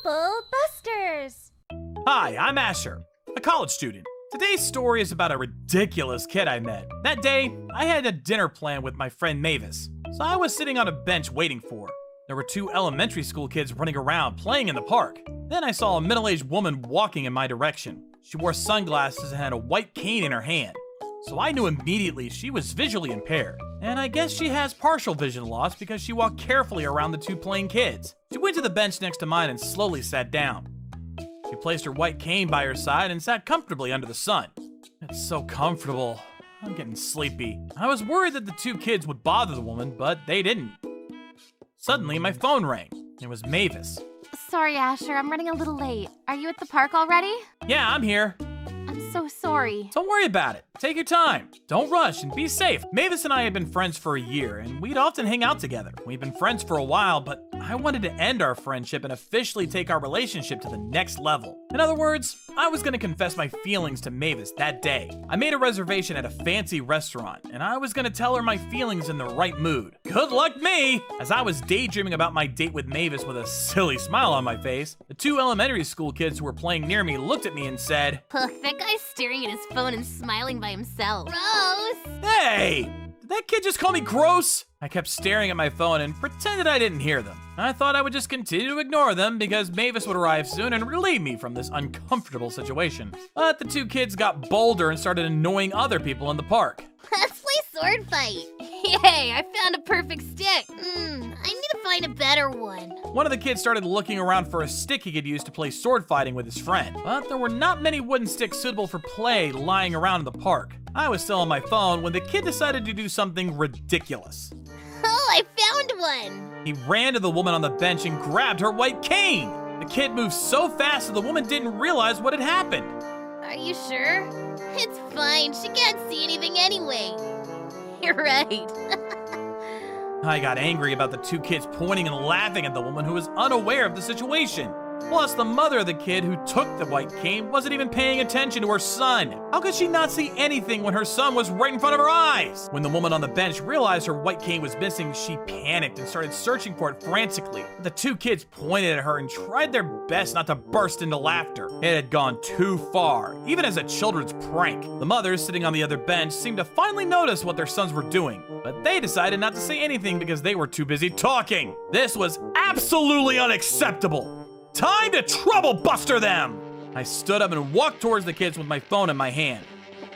Bubble Busters! Hi, I'm Asher, a college student. Today's story is about a ridiculous kid I met. That day, I had a dinner plan with my friend Mavis, so I was sitting on a bench waiting for her. There were two elementary school kids running around playing in the park. Then I saw a middle-aged woman walking in my direction. She wore sunglasses and had a white cane in her hand, so I knew immediately she was visually impaired. And I guess she has partial vision loss because she walked carefully around the two playing kids. She went to the bench next to mine and slowly sat down. She placed her white cane by her side and sat comfortably under the sun. It's so comfortable. I'm getting sleepy. I was worried that the two kids would bother the woman, but they didn't. Suddenly, my phone rang. It was Mavis. Sorry, Asher, I'm running a little late. Are you at the park already? Yeah, I'm here. I'm so sorry. Don't worry about it. Take your time. Don't rush and be safe. Mavis and I have been friends for a year, and we'd often hang out together. We've been friends for a while, but I wanted to end our friendship and officially take our relationship to the next level. In other words, I was going to confess my feelings to Mavis that day. I made a reservation at a fancy restaurant, and I was going to tell her my feelings in the right mood. Good luck me! As I was daydreaming about my date with Mavis with a silly smile on my face, the two elementary school kids who were playing near me looked at me and said, Ugh, that guy's staring at his phone and smiling by himself. Gross! "Hey! Did that kid just call me gross?" I kept staring at my phone and pretended I didn't hear them. I thought I would just continue to ignore them because Mavis would arrive soon and relieve me from this uncomfortable situation. But the two kids got bolder and started annoying other people in the park. Let's play sword fight. Yay, I found a perfect stick. I need to find a better one. One of the kids started looking around for a stick he could use to play sword fighting with his friend, but there were not many wooden sticks suitable for play lying around in the park. I was still on my phone when the kid decided to do something ridiculous. Oh, I found one. He ran to the woman on the bench and grabbed her white cane. The kid moved so fast that the woman didn't realize what had happened. Are you sure? It's fine. She can't see anything anyway. You're right. I got angry about the two kids pointing and laughing at the woman who was unaware of the situation. Plus, the mother of the kid who took the white cane wasn't even paying attention to her son. How could she not see anything when her son was right in front of her eyes? When the woman on the bench realized her white cane was missing, she panicked and started searching for it frantically. The two kids pointed at her and tried their best not to burst into laughter. It had gone too far, even as a children's prank. The mothers sitting on the other bench seemed to finally notice what their sons were doing, but they decided not to say anything because they were too busy talking. This was absolutely unacceptable. Time to trouble buster them! I stood up and walked towards the kids with my phone in my hand.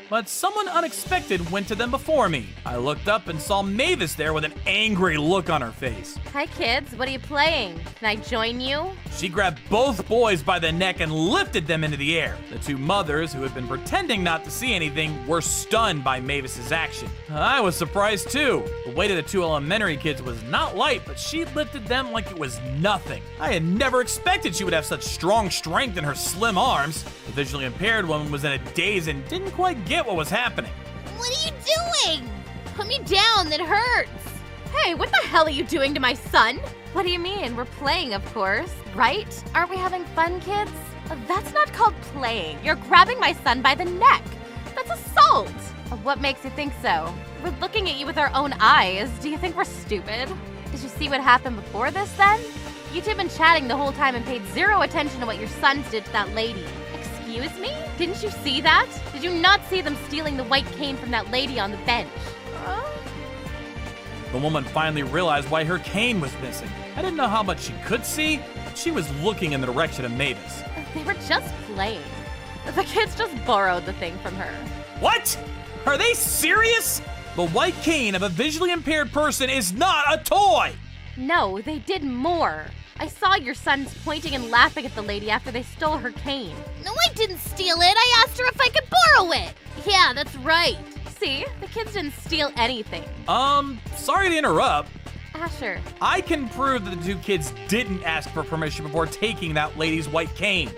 But someone unexpected went to them before me. I looked up and saw Mavis there with an angry look on her face. Hi, kids. What are you playing? Can I join you? She grabbed both boys by the neck and lifted them into the air. The two mothers, who had been pretending not to see anything, were stunned by Mavis's action. I was surprised too. The weight of the two elementary kids was not light, but she lifted them like it was nothing. I had never expected she would have such strong strength in her slim arms. The visually impaired woman was in a daze and didn't quite get what was happening. What are you doing? Put me down, that hurts. Hey, what the hell are you doing to my son? What do you mean? We're playing, of course, right? Aren't we having fun, kids? That's not called playing. You're grabbing my son by the neck. That's assault. What makes you think so? We're looking at you with our own eyes. Do you think we're stupid? Did you see what happened before this, then? You two have been chatting the whole time and paid zero attention to what your sons did to that lady. Excuse me? Didn't you see that? Did you not see them stealing the white cane from that lady on the bench? The woman finally realized why her cane was missing. I didn't know how much she could see, but she was looking in the direction of Mavis. They were just playing. The kids just borrowed the thing from her. What? Are they serious? The white cane of a visually impaired person is not a toy! No, they did more. I saw your sons pointing and laughing at the lady after they stole her cane. No, I didn't steal it. I asked her if I could borrow it. Yeah, that's right. See? The kids didn't steal anything. Sorry to interrupt. Asher. I can prove that the two kids didn't ask for permission before taking that lady's white cane.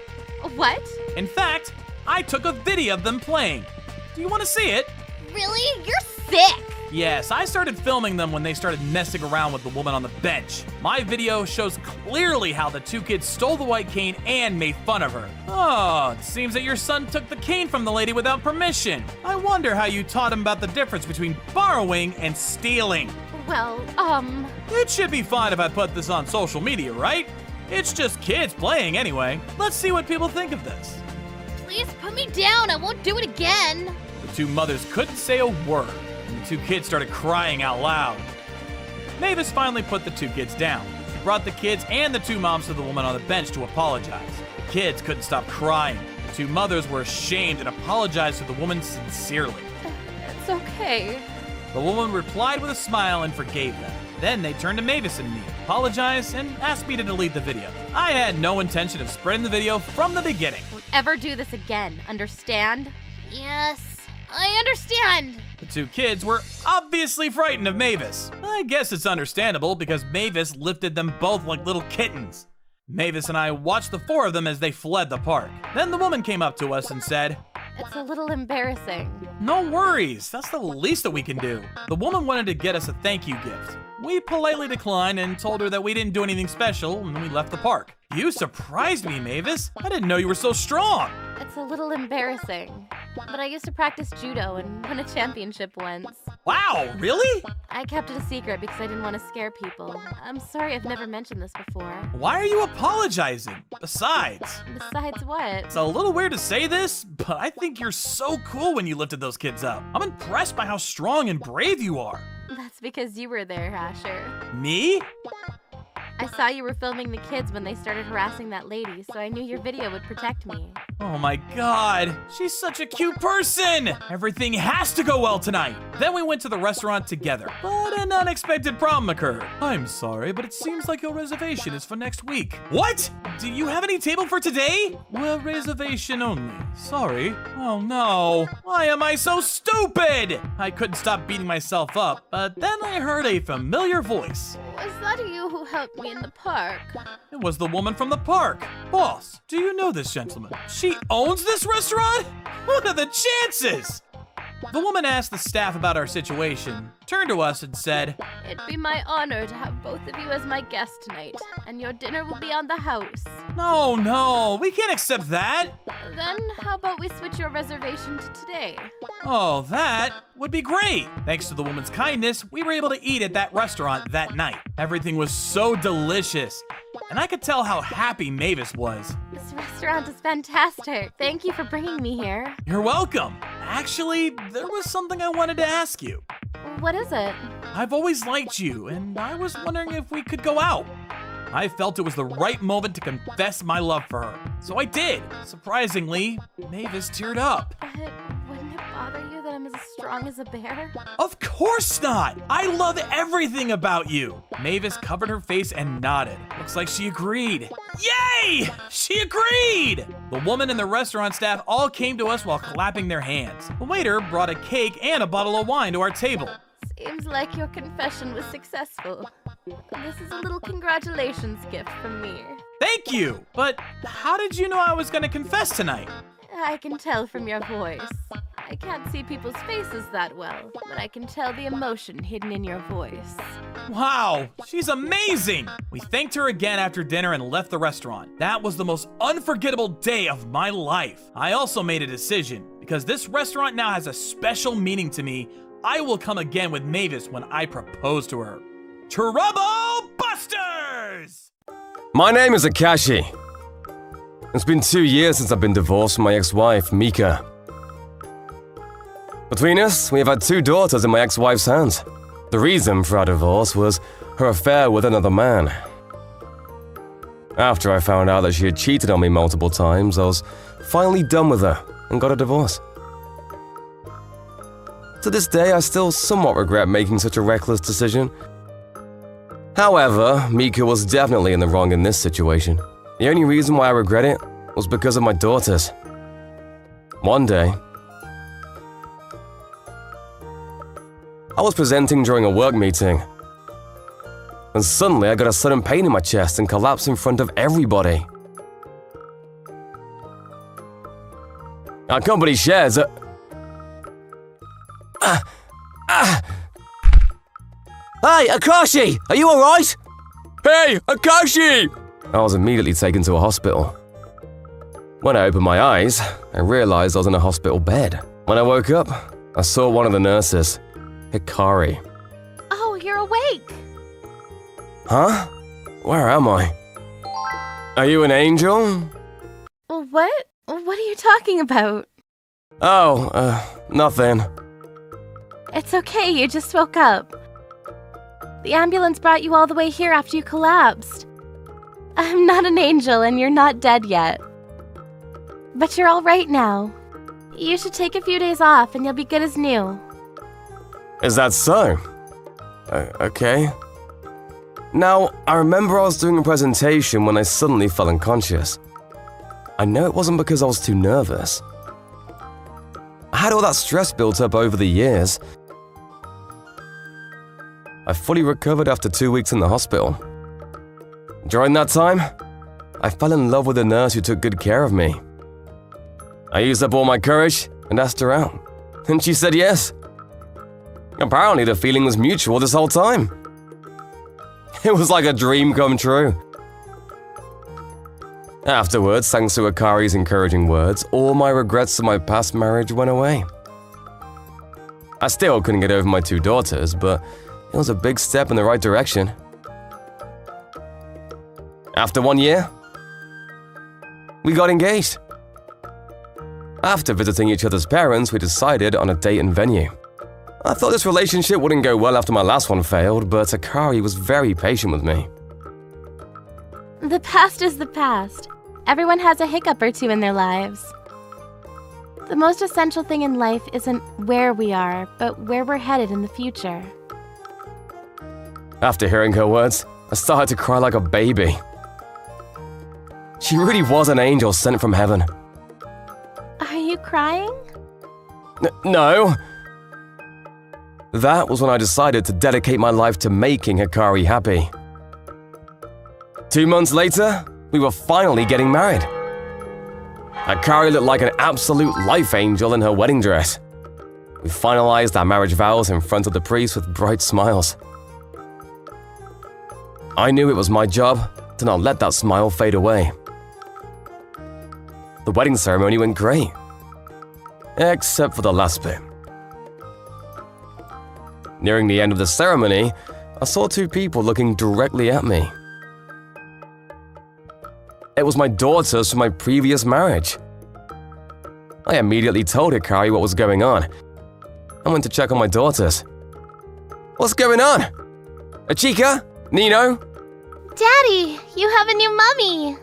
What? In fact, I took a video of them playing. Do you want to see it? Really? You're sick. Yes, I started filming them when they started messing around with the woman on the bench. My video shows clearly how the two kids stole the white cane and made fun of her. Oh, it seems that your son took the cane from the lady without permission. I wonder how you taught him about the difference between borrowing and stealing. Well, It should be fine if I put this on social media, right? It's just kids playing anyway. Let's see what people think of this. Please put me down. I won't do it again. The two mothers couldn't say a word, and the two kids started crying out loud. Mavis finally put the two kids down. She brought the kids and the two moms to the woman on the bench to apologize. The kids couldn't stop crying. The two mothers were ashamed and apologized to the woman sincerely. It's okay. The woman replied with a smile and forgave them. Then they turned to Mavis and me, apologized, and asked me to delete the video. I had no intention of spreading the video from the beginning. Don't ever do this again, understand? Yes, I understand. The two kids were obviously frightened of Mavis. I guess it's understandable because Mavis lifted them both like little kittens. Mavis and I watched the four of them as they fled the park. Then the woman came up to us and said, It's a little embarrassing. "No worries, that's the least that we can do." The woman wanted to get us a thank you gift. We politely declined and told her that we didn't do anything special, and we left the park. You surprised me, Mavis. I didn't know you were so strong. It's a little embarrassing. But I used to practice judo and won a championship once. Wow, really? I kept it a secret because I didn't want to scare people. I'm sorry I've never mentioned this before. Why are you apologizing? Besides, Besides what? it's a little weird to say this, but I think you're so cool when you lifted those kids up. I'm impressed by how strong and brave you are. That's because you were there, Asher. Me? I saw you were filming the kids when they started harassing that lady, so I knew your video would protect me. Oh my god, she's such a cute person! Everything has to go well tonight! Then we went to the restaurant together, but an unexpected problem occurred. I'm sorry, but it seems like your reservation is for next week. What? Do you have any table for today? Well, reservation only. Sorry. Oh no. Why am I so stupid? I couldn't stop beating myself up, but then I heard a familiar voice. Was that you who helped me in the park? It was the woman from the park. Boss, do you know this gentleman? She owns this restaurant? What are the chances? The woman asked the staff about our situation, turned to us and said, It'd be my honor to have both of you as my guest tonight, and your dinner will be on the house. No, we can't accept that. Then how about we switch your reservation to today? Oh, that would be great. Thanks to the woman's kindness, we were able to eat at that restaurant that night. Everything was so delicious, and I could tell how happy Mavis was. This restaurant is fantastic. Thank you for bringing me here. You're welcome. Actually, there was something I wanted to ask you. What is it? I've always liked you, and I was wondering if we could go out. I felt it was the right moment to confess my love for her, so I did. Surprisingly, Mavis teared up. But wouldn't it bother you that I'm as strong as a bear? Of course not! I love everything about you! Mavis covered her face and nodded. Looks like she agreed. Yay! She agreed! The woman and the restaurant staff all came to us while clapping their hands. The waiter brought a cake and a bottle of wine to our table. Seems like your confession was successful. This is a little congratulations gift from me. Thank you! But how did you know I was gonna confess tonight? I can tell from your voice. I can't see people's faces that well, but I can tell the emotion hidden in your voice. Wow, she's amazing! We thanked her again after dinner and left the restaurant. That was the most unforgettable day of my life. I also made a decision. Because this restaurant now has a special meaning to me, I will come again with Mavis when I propose to her. Trouble Busters! My name is Akashi. It's been 2 years since I've been divorced from my ex-wife, Mika. Between us, we have had 2 daughters in my ex-wife's hands. The reason for our divorce was her affair with another man. After I found out that she had cheated on me multiple times, I was finally done with her and got a divorce. To this day, I still somewhat regret making such a reckless decision. However, Mika was definitely in the wrong in this situation. The only reason why I regret it was because of my daughters. One day, I was presenting during a work meeting, and suddenly I got a sudden pain in my chest and collapsed in front of everybody. Our company shares a... Hey, Akashi! Are you alright? Hey, Akashi! I was immediately taken to a hospital. When I opened my eyes, I realized I was in a hospital bed. When I woke up, I saw one of the nurses, Hikari. Oh, you're awake! Huh? Where am I? Are you an angel? What? What are you talking about? Oh, nothing. It's okay, you just woke up. The ambulance brought you all the way here after you collapsed. I'm not an angel and you're not dead yet. But you're all right now. You should take a few days off and you'll be good as new. Is that so? Okay. Now, I remember I was doing a presentation when I suddenly fell unconscious. I know it wasn't because I was too nervous. I had all that stress built up over the years. I fully recovered after 2 weeks in the hospital. During that time, I fell in love with a nurse who took good care of me. I used up all my courage and asked her out, and she said yes. Apparently the feeling was mutual this whole time. It was like a dream come true. Afterwards, thanks to Akari's encouraging words, all my regrets of my past marriage went away. I still couldn't get over my 2 daughters, but it was a big step in the right direction. After 1 year, we got engaged. After visiting each other's parents, we decided on a date and venue. I thought this relationship wouldn't go well after my last one failed, but Akari was very patient with me. The past is the past. Everyone has a hiccup or two in their lives. The most essential thing in life isn't where we are, but where we're headed in the future. After hearing her words, I started to cry like a baby. She really was an angel sent from heaven. Are you crying? No. That was when I decided to dedicate my life to making Akari happy. 2 months later, we were finally getting married. Akari looked like an absolute life angel in her wedding dress. We finalized our marriage vows in front of the priest with bright smiles. I knew it was my job to not let that smile fade away. The wedding ceremony went great, except for the last bit. Nearing the end of the ceremony, I saw 2 people looking directly at me. It was my daughters from my previous marriage. I immediately told Akari what was going on. I went to check on my daughters. What's going on? Achika? Nino? Daddy, you have a new mummy.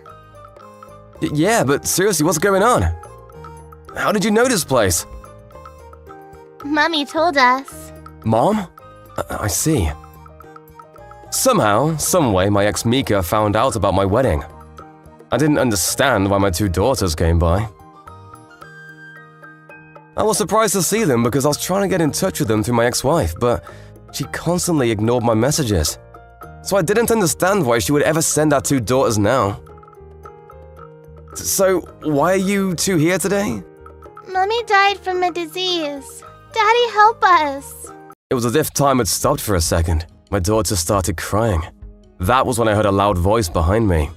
Yeah, but seriously, what's going on? How did you know this place? Mummy told us. Mom? I see. Somehow, someway, my ex Mika found out about my wedding. I didn't understand why my 2 daughters came by. I was surprised to see them because I was trying to get in touch with them through my ex-wife, but she constantly ignored my messages. So I didn't understand why she would ever send our 2 daughters now. So, why are you 2 here today? Mummy died from a disease. Daddy, help us. It was as if time had stopped for a second. My daughter started crying. That was when I heard a loud voice behind me.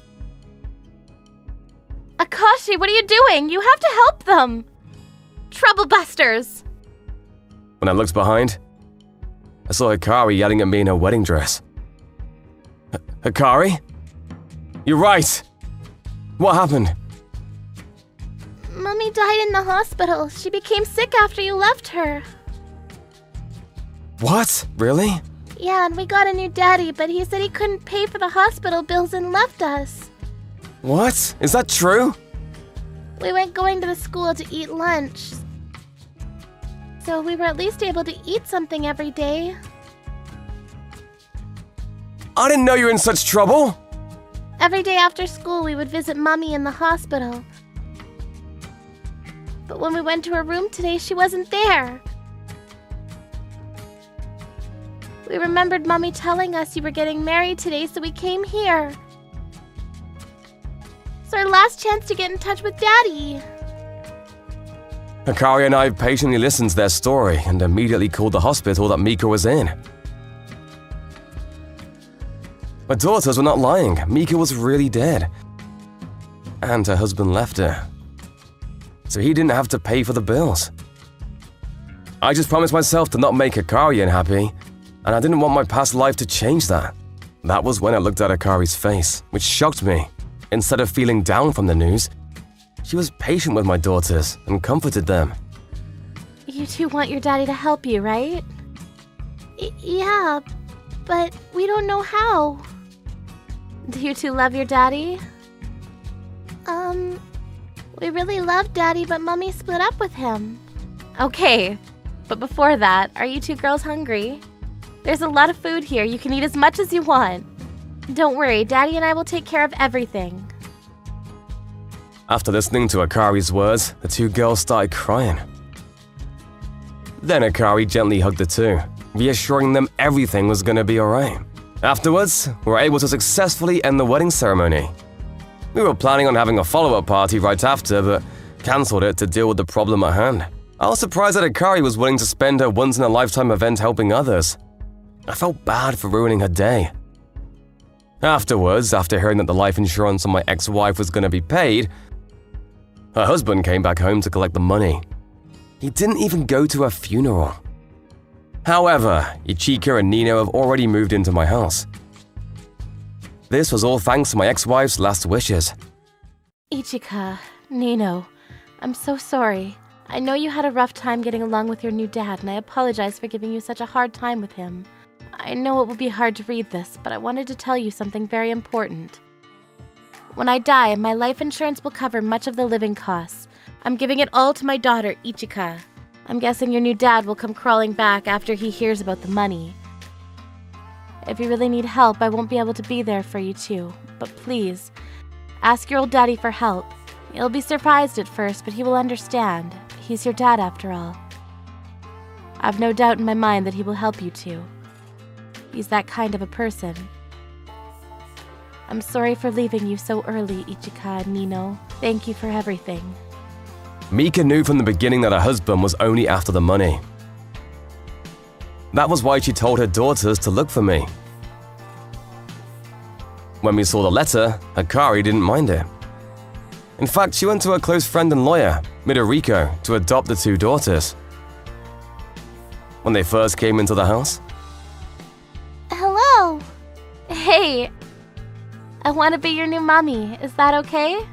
Akashi, what are you doing? You have to help them! Troublebusters! When I looked behind, I saw Akari yelling at me in her wedding dress. Akari? You're right! What happened? Mummy died in the hospital. She became sick after you left her. What? Really? Yeah, and we got a new daddy, but he said he couldn't pay for the hospital bills and left us. What? Is that true? We went going to the school to eat lunch. So we were at least able to eat something every day. I didn't know you were in such trouble! Every day after school, we would visit Mummy in the hospital. But when we went to her room today, she wasn't there. We remembered Mummy telling us you were getting married today, so we came here. It's our last chance to get in touch with Daddy. Akari and I patiently listened to their story and immediately called the hospital that Mika was in. My daughters were not lying. Mika was really dead. And her husband left her. So he didn't have to pay for the bills. I just promised myself to not make Akari unhappy, and I didn't want my past life to change that. That was when I looked at Akari's face, which shocked me. instead of feeling down from the news, she was patient with my daughters and comforted them. You two want your daddy to help you, right? Yeah, but we don't know how. Do you two love your daddy? We really love Daddy, but Mommy split up with him. Okay, but before that, are you two girls hungry? There's a lot of food here. You can eat as much as you want. Don't worry, Daddy and I will take care of everything. After listening to Akari's words, the two girls started crying. Then Akari gently hugged the two, reassuring them everything was going to be alright. Afterwards, we were able to successfully end the wedding ceremony. We were planning on having a follow-up party right after, but cancelled it to deal with the problem at hand. I was surprised that Akari was willing to spend her once-in-a-lifetime event helping others. I felt bad for ruining her day. Afterwards, after hearing that the life insurance on my ex-wife was going to be paid, her husband came back home to collect the money. He didn't even go to her funeral. However, Ichika and Nino have already moved into my house. This was all thanks to my ex-wife's last wishes. Ichika, Nino, I'm so sorry. I know you had a rough time getting along with your new dad, and I apologize for giving you such a hard time with him. I know it will be hard to read this, but I wanted to tell you something very important. When I die, my life insurance will cover much of the living costs. I'm giving it all to my daughter, Ichika. I'm guessing your new dad will come crawling back after he hears about the money. If you really need help, I won't be able to be there for you too. But please, ask your old daddy for help. He'll be surprised at first, but he will understand. He's your dad after all. I've no doubt in my mind that he will help you too. He's that kind of a person. I'm sorry for leaving you so early, Ichika and Nino. Thank you for everything. Mika knew from the beginning that her husband was only after the money. That was why she told her daughters to look for me. When we saw the letter, Akari didn't mind it. In fact, she went to her close friend and lawyer, Midoriko, to adopt the two daughters. When they first came into the house, Hello! Hey, I want to be your new mommy. Is that okay?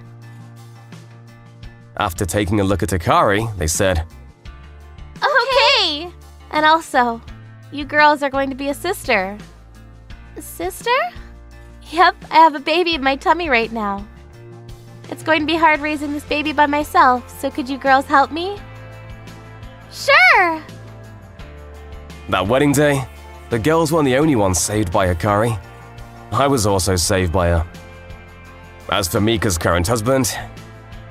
after taking a look at Akari, they said, Okay! And also, you girls are going to be a sister. Sister? Yep, I have a baby in my tummy right now. It's going to be hard raising this baby by myself, so could you girls help me? Sure! That wedding day, the girls weren't the only ones saved by Akari. I was also saved by her. As for Mika's current husband,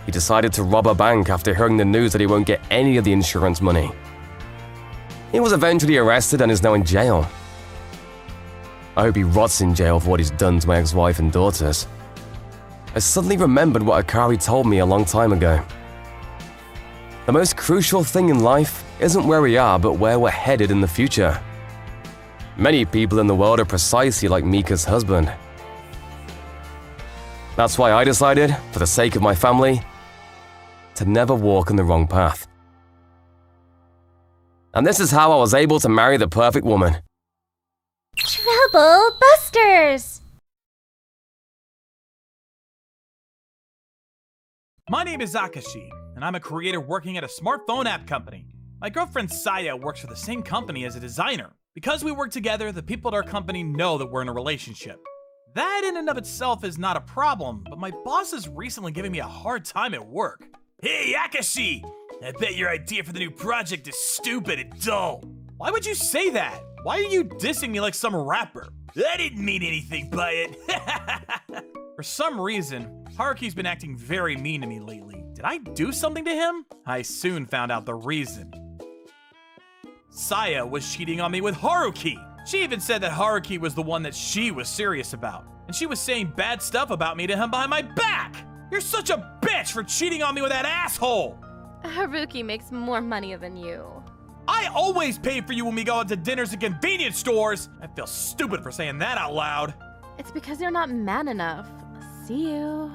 he decided to rob a bank after hearing the news that he won't get any of the insurance money. He was eventually arrested and is now in jail. I hope he rots in jail for what he's done to my ex-wife and daughters. I suddenly remembered what Akari told me a long time ago. The most crucial thing in life isn't where we are, but where we're headed in the future. Many people in the world are precisely like Mika's husband. That's why I decided, for the sake of my family, to never walk in the wrong path. And this is how I was able to marry the perfect woman. Trouble Busters! My name is Akashi, and I'm a creator working at a smartphone app company. My girlfriend Saya works for the same company as a designer. Because we work together, the people at our company know that we're in a relationship. That in and of itself is not a problem, but my boss is recently giving me a hard time at work. Hey, Akashi! I bet your idea for the new project is stupid and dull. Why would you say that? Why are you dissing me like some rapper? I didn't mean anything by it. For some reason, Haruki's been acting very mean to me lately. Did I do something to him? I soon found out the reason. Saya was cheating on me with Haruki. She even said that Haruki was the one that she was serious about. And she was saying bad stuff about me to him behind my back. You're such a bitch for cheating on me with that asshole. Haruki makes more money than you. I always pay for you when we go out to dinners at convenience stores. I feel stupid for saying that out loud. It's because you're not man enough. See you.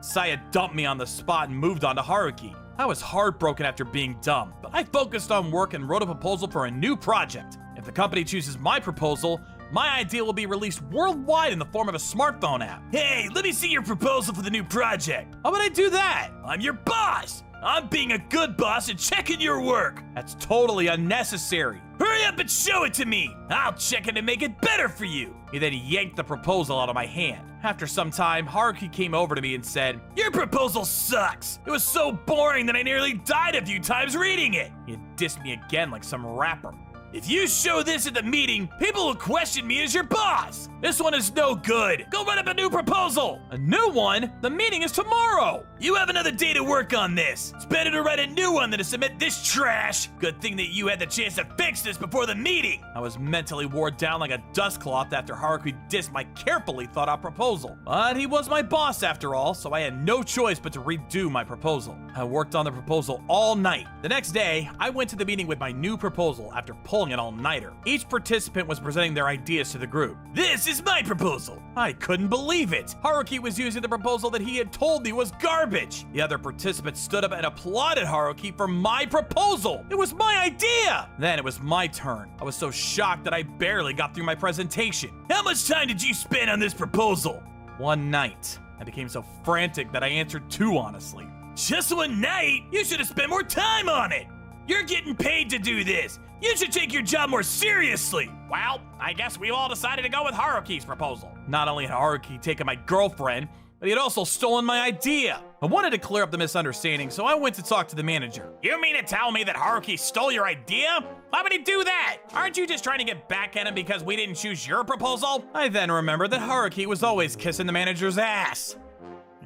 Saya dumped me on the spot and moved on to Haruki. I was heartbroken after being dumb, but I focused on work and wrote a proposal for a new project. If the company chooses my proposal, My idea will be released worldwide in the form of a smartphone app. Hey, let me see your proposal for the new project. How would I do that? I'm your boss. I'm being a good boss and checking your work. That's totally unnecessary. Hurry up and show it to me. I'll check it and make it better for you. He then yanked the proposal out of my hand. After some time, Haruki came over to me and said, "Your proposal sucks. It was so boring that I nearly died a few times reading it." He had dissed me again like some rapper. If you show this at the meeting, people will question me as your boss. This one is no good. Go write up a new proposal. A new one? The meeting is tomorrow. You have another day to work on this. It's better to write a new one than to submit this trash. Good thing that you had the chance to fix this before the meeting. I was mentally worn down like a dust cloth after Haruki dissed my carefully thought out proposal. But he was my boss after all, so I had no choice but to redo my proposal. I worked on the proposal all night. The next day, I went to the meeting with my new proposal after pulling an all-nighter. Each participant was presenting their ideas to the group. This is my proposal. I couldn't believe it. Haruki was using the proposal that he had told me was garbage. The other participants stood up and applauded Haruki for my proposal. It was my idea. Then it was my turn. I was so shocked that I barely got through my presentation. How much time did you spend on this proposal? One night. I became so frantic that I answered too honestly. Just one night? You should have spent more time on it. You're getting paid to do this. You should take your job more seriously. Well, I guess we've all decided to go with Haruki's proposal. Not only had Haruki taken my girlfriend, but he had also stolen my idea. I wanted to clear up the misunderstanding, so I went to talk to the manager. You mean to tell me that Haruki stole your idea? Why would he do that? Aren't you just trying to get back at him because we didn't choose your proposal? I then remembered that Haruki was always kissing the manager's ass.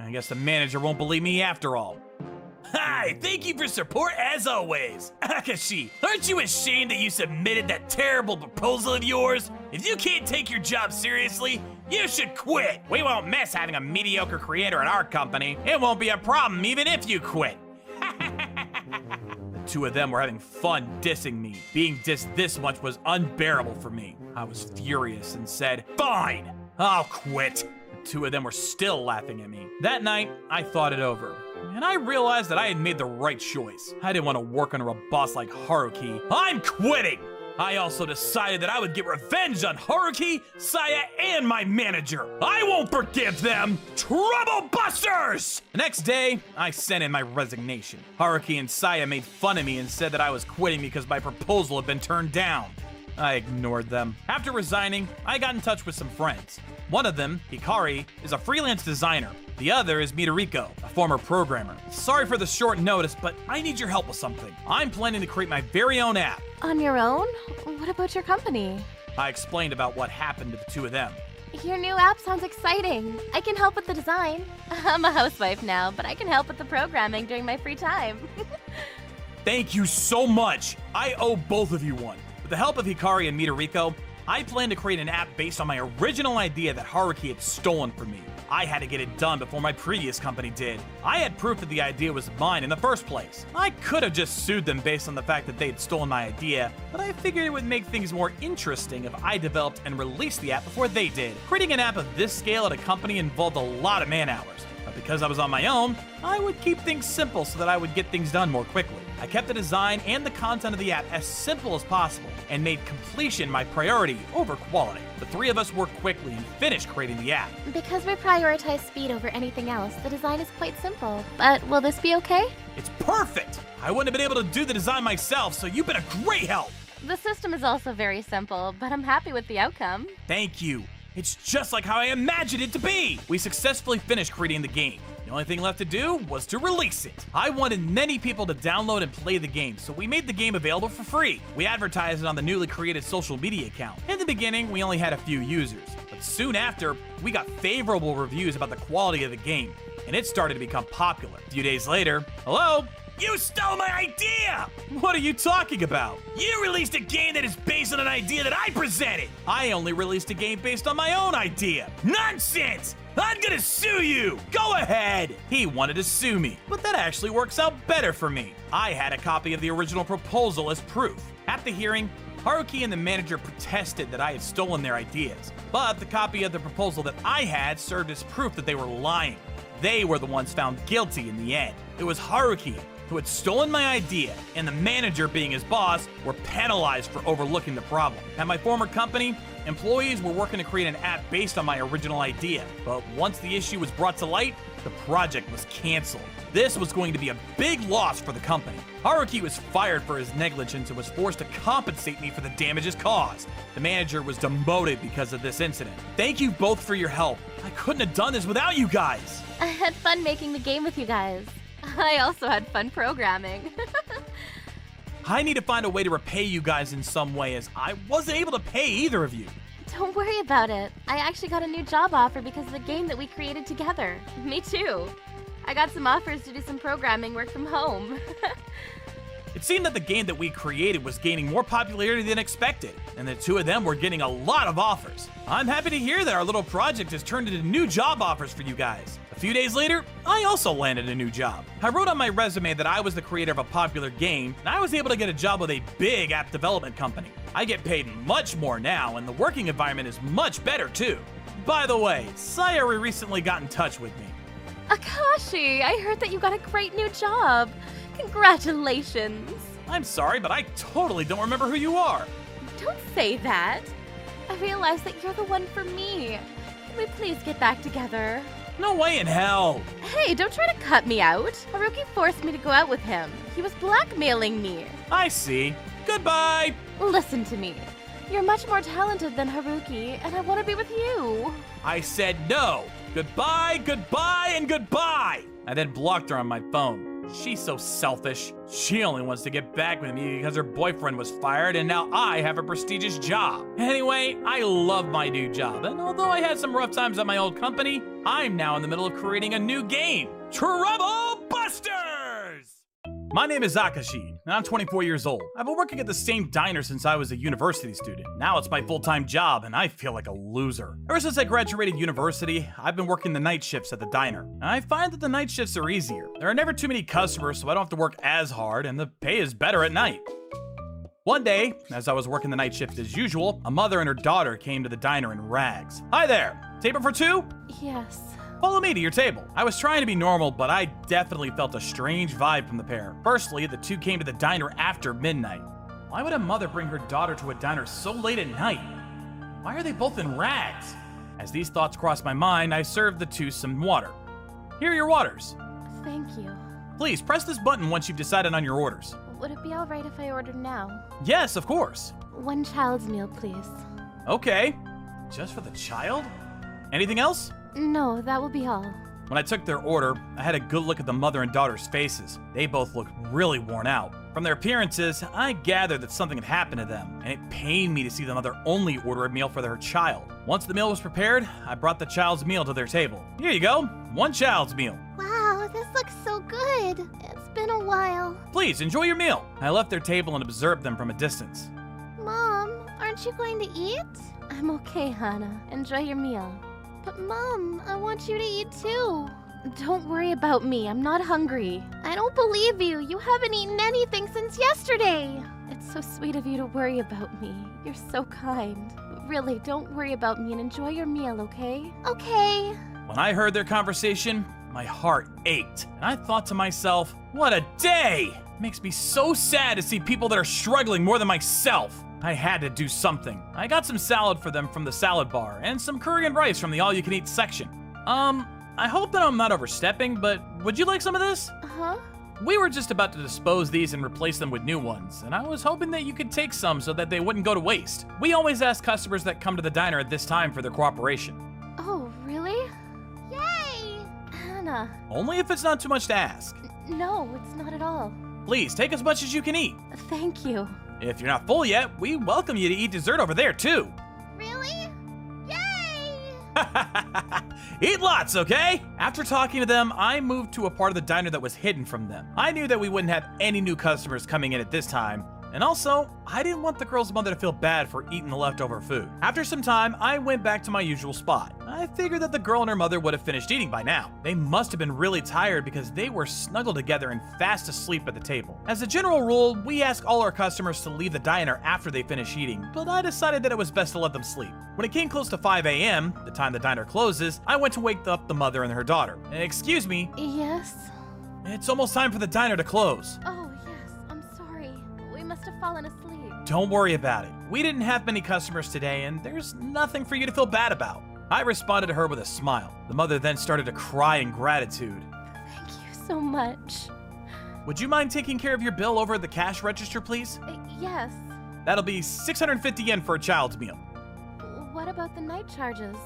I guess the manager won't believe me after all. Hi, thank you for support as always. Akashi, aren't you ashamed that you submitted that terrible proposal of yours? If you can't take your job seriously, you should quit. We won't miss having a mediocre creator at our company. It won't be a problem even if you quit. The two of them were having fun dissing me. Being dissed this much was unbearable for me. I was furious and said, "Fine, I'll quit." The two of them were still laughing at me. That night, I thought it over. And I realized that I had made the right choice. I didn't want to work under a boss like Haruki. I'm quitting! I also decided that I would get revenge on Haruki, Saya, and my manager. I won't forgive them! Trouble busters! The next day, I sent in my resignation. Haruki and Saya made fun of me and said that I was quitting because my proposal had been turned down. I ignored them. After resigning, I got in touch with some friends. One of them, Hikari, is a freelance designer. The other is Midoriko, a former programmer. Sorry for the short notice, but I need your help with something. I'm planning to create my very own app. On your own? What about your company? I explained about what happened to the two of them. Your new app sounds exciting. I can help with the design. I'm a housewife now, but I can help with the programming during my free time. Thank you so much. I owe both of you one. With the help of Hikari and Midoriko, I plan to create an app based on my original idea that Haruki had stolen from me. I had to get it done before my previous company did. I had proof that the idea was mine in the first place. I could have just sued them based on the fact that they had stolen my idea, but I figured it would make things more interesting if I developed and released the app before they did. Creating an app of this scale at a company involved a lot of man hours. But because I was on my own, I would keep things simple so that I would get things done more quickly. I kept the design and the content of the app as simple as possible and made completion my priority over quality. The three of us worked quickly and finished creating the app. Because we prioritize speed over anything else, the design is quite simple. But will this be okay? It's perfect! I wouldn't have been able to do the design myself, so you've been a great help! The system is also very simple, but I'm happy with the outcome. Thank you. It's just like how I imagined it to be! We successfully finished creating the game. The only thing left to do was to release it. I wanted many people to download and play the game, so we made the game available for free. We advertised it on the newly created social media account. In the beginning, we only had a few users, but soon after, we got favorable reviews about the quality of the game, and it started to become popular. A few days later, hello? You stole my idea! What are you talking about? You released a game that is based on an idea that I presented! I only released a game based on my own idea! Nonsense! I'm gonna sue you! Go ahead! He wanted to sue me, but that actually works out better for me. I had a copy of the original proposal as proof. At the hearing, Haruki and the manager protested that I had stolen their ideas, but the copy of the proposal that I had served as proof that they were lying. They were the ones found guilty in the end. It was Haruki who had stolen my idea, and the manager, being his boss, were penalized for overlooking the problem. At my former company, employees were working to create an app based on my original idea, but once the issue was brought to light, the project was canceled. This was going to be a big loss for the company. Haruki was fired for his negligence and was forced to compensate me for the damages caused. The manager was demoted because of this incident. Thank you both for your help. I couldn't have done this without you guys. I had fun making the game with you guys. I also had fun programming. I need to find a way to repay you guys in some way, as I wasn't able to pay either of you. Don't worry about it. I actually got a new job offer because of the game that we created together. Me too. I got some offers to do some programming work from home. It seemed that the game that we created was gaining more popularity than expected, and the two of them were getting a lot of offers. I'm happy to hear that our little project has turned into new job offers for you guys. A few days later, I also landed a new job. I wrote on my resume that I was the creator of a popular game, and I was able to get a job with a big app development company. I get paid much more now, and the working environment is much better too. By the way, Sayori recently got in touch with me. Akashi, I heard that you got a great new job. Congratulations. I'm sorry, but I totally don't remember who you are. Don't say that. I realized that you're the one for me. Can we please get back together? No way in hell. Hey, don't try to cut me out. Haruki forced me to go out with him. He was blackmailing me. I see. Goodbye. Listen to me. You're much more talented than Haruki, and I want to be with you. I said no. Goodbye, goodbye, and goodbye. I then blocked her on my phone. She's so selfish. She only wants to get back with me because her boyfriend was fired and now I have a prestigious job. Anyway, I love my new job, and although I had some rough times at my old company, I'm now in the middle of creating a new game, Trouble Busters! My name is Akashi, and I'm 24 years old. I've been working at the same diner since I was a university student. Now it's my full-time job, and I feel like a loser. Ever since I graduated university, I've been working the night shifts at the diner. And I find that the night shifts are easier. There are never too many customers, so I don't have to work as hard, and the pay is better at night. One day, as I was working the night shift as usual, a mother and her daughter came to the diner in rags. Hi there, table for two? Yes. Follow me to your table. I was trying to be normal, but I definitely felt a strange vibe from the pair. Firstly, the two came to the diner after midnight. Why would a mother bring her daughter to a diner so late at night? Why are they both in rags? As these thoughts crossed my mind, I served the two some water. Here are your waters. Thank you. Please press this button once you've decided on your orders. Would it be all right if I ordered now? Yes, of course. One child's meal, please. Okay. Just for the child? Anything else? No, that will be all. When I took their order, I had a good look at the mother and daughter's faces. They both looked really worn out. From their appearances, I gathered that something had happened to them, and it pained me to see the mother only order a meal for their child. Once the meal was prepared, I brought the child's meal to their table. Here you go, one child's meal. Wow, this looks so good. It's been a while. Please enjoy your meal. I left their table and observed them from a distance. Mom, aren't you going to eat? I'm okay, Hannah. Enjoy your meal. But Mom, I want you to eat too. Don't worry about me. I'm not hungry. I don't believe you. You haven't eaten anything since yesterday. It's so sweet of you to worry about me. You're so kind. Really, don't worry about me and enjoy your meal, okay? Okay. When I heard their conversation, my heart ached, and I thought to myself, what a day! It makes me so sad to see people that are struggling more than myself. I had to do something. I got some salad for them from the salad bar, and some curry and rice from the all-you-can-eat section. I hope that I'm not overstepping, but would you like some of this? Uh-huh. We were just about to dispose these and replace them with new ones, and I was hoping that you could take some so that they wouldn't go to waste. We always ask customers that come to the diner at this time for their cooperation. Oh, really? Yay! Hannah. Only if it's not too much to ask. No, it's not at all. Please, take as much as you can eat. Thank you. If you're not full yet, we welcome you to eat dessert over there, too. Really? Yay! Eat lots, okay? After talking to them, I moved to a part of the diner that was hidden from them. I knew that we wouldn't have any new customers coming in at this time, and also, I didn't want the girl's mother to feel bad for eating the leftover food. After some time, I went back to my usual spot. I figured that the girl and her mother would have finished eating by now. They must have been really tired because they were snuggled together and fast asleep at the table. As a general rule, we ask all our customers to leave the diner after they finish eating, but I decided that it was best to let them sleep. When it came close to 5 a.m., the time the diner closes, I went to wake up the mother and her daughter. Excuse me, Yes? It's almost time for the diner to close. Oh, yes, I'm sorry. We must have fallen asleep. Don't worry about it. We didn't have many customers today, and there's nothing for you to feel bad about. I responded to her with a smile. The mother then started to cry in gratitude. Thank you so much. Would you mind taking care of your bill over at the cash register, please? Yes. That'll be 650 yen for a child's meal. What about the night charges?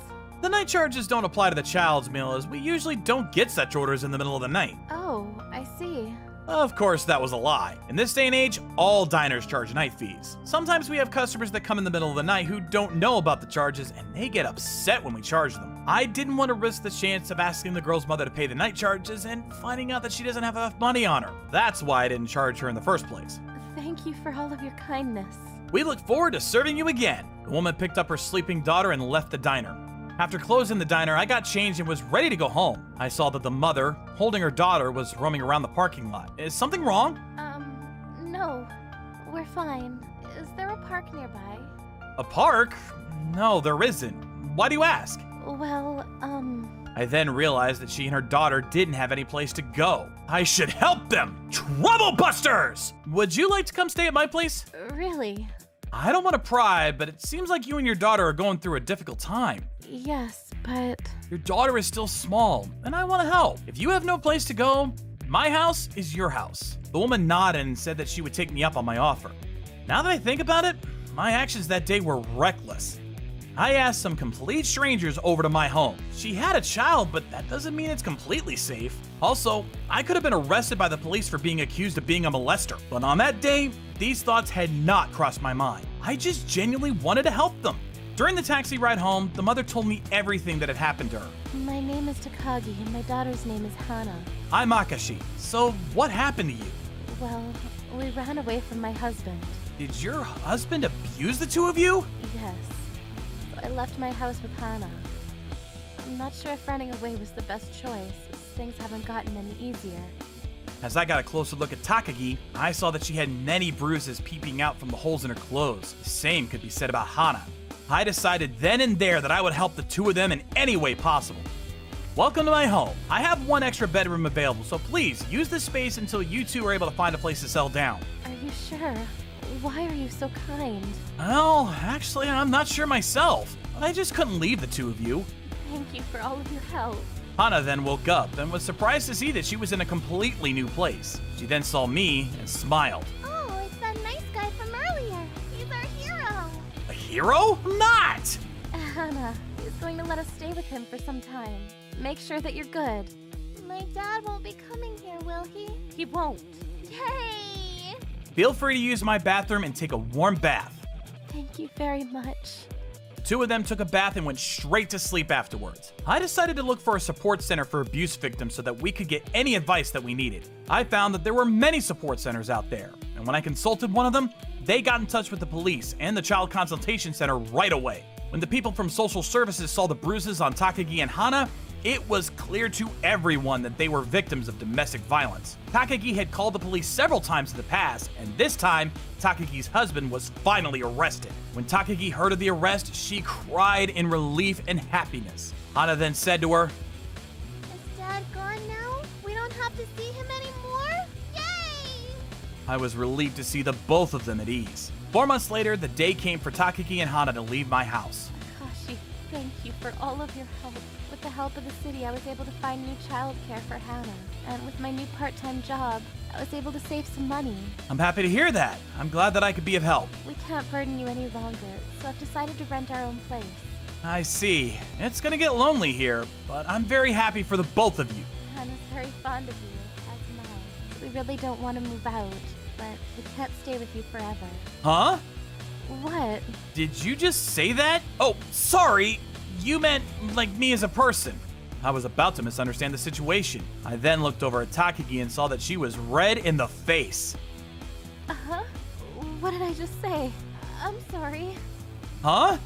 The night charges don't apply to the child's meal, as we usually don't get such orders in the middle of the night. Oh, I see. Of course, that was a lie. In this day and age, all diners charge night fees. Sometimes we have customers that come in the middle of the night who don't know about the charges, and they get upset when we charge them. I didn't want to risk the chance of asking the girl's mother to pay the night charges and finding out that she doesn't have enough money on her. That's why I didn't charge her in the first place. Thank you for all of your kindness. We look forward to serving you again. The woman picked up her sleeping daughter and left the diner. After closing the diner, I got changed and was ready to go home. I saw that the mother, holding her daughter, was roaming around the parking lot. Is something wrong? No. We're fine. Is there a park nearby? A park? No, there isn't. Why do you ask? Well, I then realized that she and her daughter didn't have any place to go. I should help them! Trouble busters! Would you like to come stay at my place? really? I don't want to pry, but it seems like you and your daughter are going through a difficult time. Yes, but Your daughter is still small, and I want to help. If you have no place to go, my house is your house. The woman nodded and said that she would take me up on my offer. Now that I think about it, my actions that day were reckless. I asked some complete strangers over to my home. She had a child, but that doesn't mean it's completely safe. Also, I could have been arrested by the police for being accused of being a molester. But on that day, these thoughts had not crossed my mind. I just genuinely wanted to help them. During the taxi ride home, the mother told me everything that had happened to her. my name is Takagi and my daughter's name is Hana. I'm Akashi. So what happened to you? Well, we ran away from my husband. Did your husband abuse the two of you? Yes. So I left my house with Hana. I'm not sure if running away was the best choice, as things haven't gotten any easier. As I got a closer look at Takagi, I saw that she had many bruises peeping out from the holes in her clothes. The same could be said about Hana. I decided then and there that I would help the two of them in any way possible. Welcome to my home. I have one extra bedroom available, so please use this space until you two are able to find a place to settle down. Are you sure? Why are you so kind? Well, actually, I'm not sure myself, but I just couldn't leave the two of you. Thank you for all of your help. Hana then woke up and was surprised to see that she was in a completely new place. She then saw me and smiled. Oh, it's that nice guy from earlier. He's our hero. A hero? I'm not! Hana, he's going to let us stay with him for some time. Make sure that you're good. My dad won't be coming here, will he? He won't. Yay! Feel free to use my bathroom and take a warm bath. Thank you very much. Two of them took a bath and went straight to sleep afterwards. I decided to look for a support center for abuse victims so that we could get any advice that we needed. I found that there were many support centers out there, and when I consulted one of them, they got in touch with the police and the child consultation center right away. When the people from social services saw the bruises on Takagi and Hana, it was clear to everyone that they were victims of domestic violence. Takagi had called the police several times in the past, and this time, Takagi's husband was finally arrested. When Takagi heard of the arrest, she cried in relief and happiness. Hana then said to her, Is Dad gone now? We don't have to see him anymore? Yay! I was relieved to see the both of them at ease. 4 months later, the day came for Takagi and Hana to leave my house. Akashi, thank you for all of your help. With the help of the city, I was able to find new childcare for Hana. And with my new part-time job, I was able to save some money. I'm happy to hear that. I'm glad that I could be of help. We can't burden you any longer, so I've decided to rent our own place. I see. It's gonna get lonely here, but I'm very happy for the both of you. Hana's very fond of you, as am I. We really don't want to move out, but we can't stay with you forever. Huh? What? Did you just say that? Oh, sorry. You meant like me as a person. I was about to misunderstand the situation. I then looked over at Takagi and saw that she was red in the face. Uh-huh. What did I just say? I'm sorry. Huh?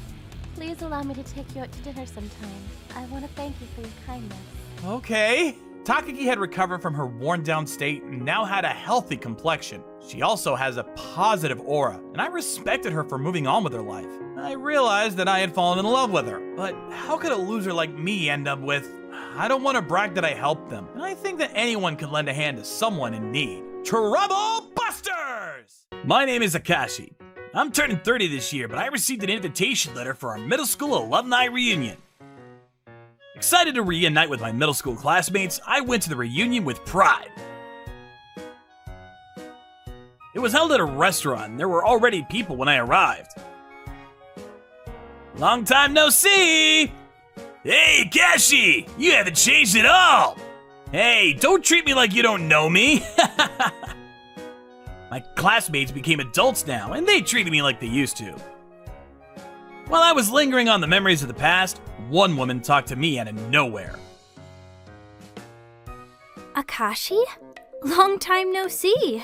Please allow me to take you out to dinner sometime. I want to thank you for your kindness. Okay. Takagi had recovered from her worn-down state and now had a healthy complexion. She also has a positive aura, and I respected her for moving on with her life. I realized that I had fallen in love with her, but how could a loser like me end up with, I don't want to brag that I helped them, and I think that anyone could lend a hand to someone in need. Trouble Busters! My name is Akashi. I'm turning 30 this year, but I received an invitation letter for our middle school alumni reunion. Excited to reunite with my middle school classmates, I went to the reunion with pride. It was held at a restaurant, and there were already people when I arrived. Long time no see! Hey, Kashi! You haven't changed at all! Hey, don't treat me like you don't know me! My classmates became adults now, and they treated me like they used to. While I was lingering on the memories of the past, one woman talked to me out of nowhere. Akashi? Long time no see.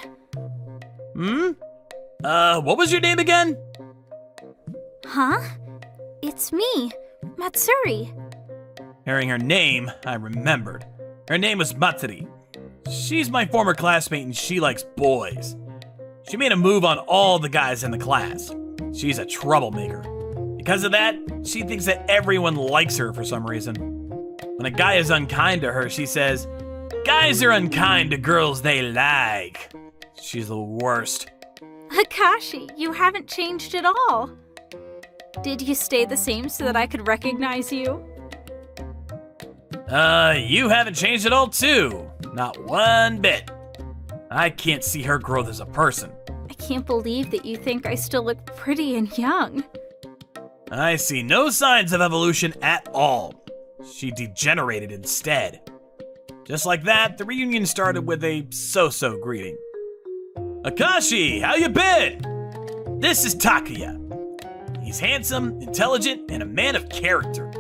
What was your name again? Huh? It's me, Matsuri. Hearing her name, I remembered. Her name was Matsuri. She's my former classmate and she likes boys. She made a move on all the guys in the class. She's a troublemaker. Because of that, she thinks that everyone likes her for some reason. When a guy is unkind to her, she says, "Guys are unkind to girls they like." She's the worst. Akashi, you haven't changed at all. Did you stay the same so that I could recognize you? You haven't changed at all too. Not one bit. I can't see her growth as a person. I can't believe that you think I still look pretty and young. I see no signs of evolution at all. She degenerated instead. Just like that, the reunion started with a so-so greeting. Akashi, how you been? This is Takuya. He's handsome, intelligent, and a man of character.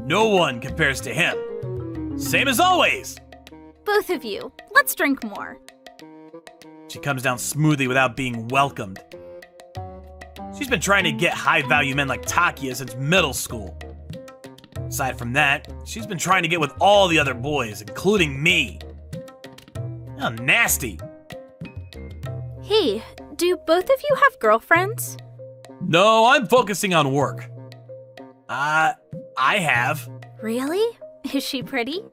No one compares to him. Same as always. Both of you, let's drink more. She comes down smoothly without being welcomed. She's been trying to get high-value men like Takuya since middle school. Aside from that, she's been trying to get with all the other boys, including me. How nasty. Hey, do both of you have girlfriends? No, I'm focusing on work. I have. Really? Is she pretty?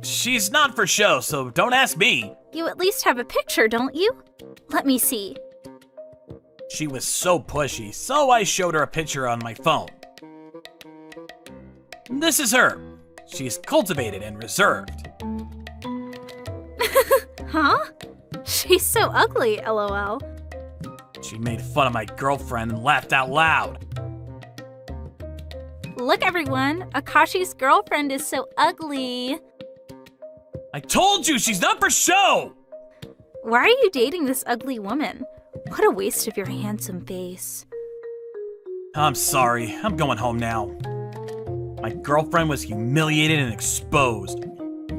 She's not for show, so don't ask me. You at least have a picture, don't you? Let me see. She was so pushy, so I showed her a picture on my phone. This is her. She's cultivated and reserved. Huh? She's so ugly, lol. She made fun of my girlfriend and laughed out loud. Look, everyone, Akashi's girlfriend is so ugly. I told you, she's not for show! Why are you dating this ugly woman? What a waste of your handsome face. I'm sorry, I'm going home now. My girlfriend was humiliated and exposed.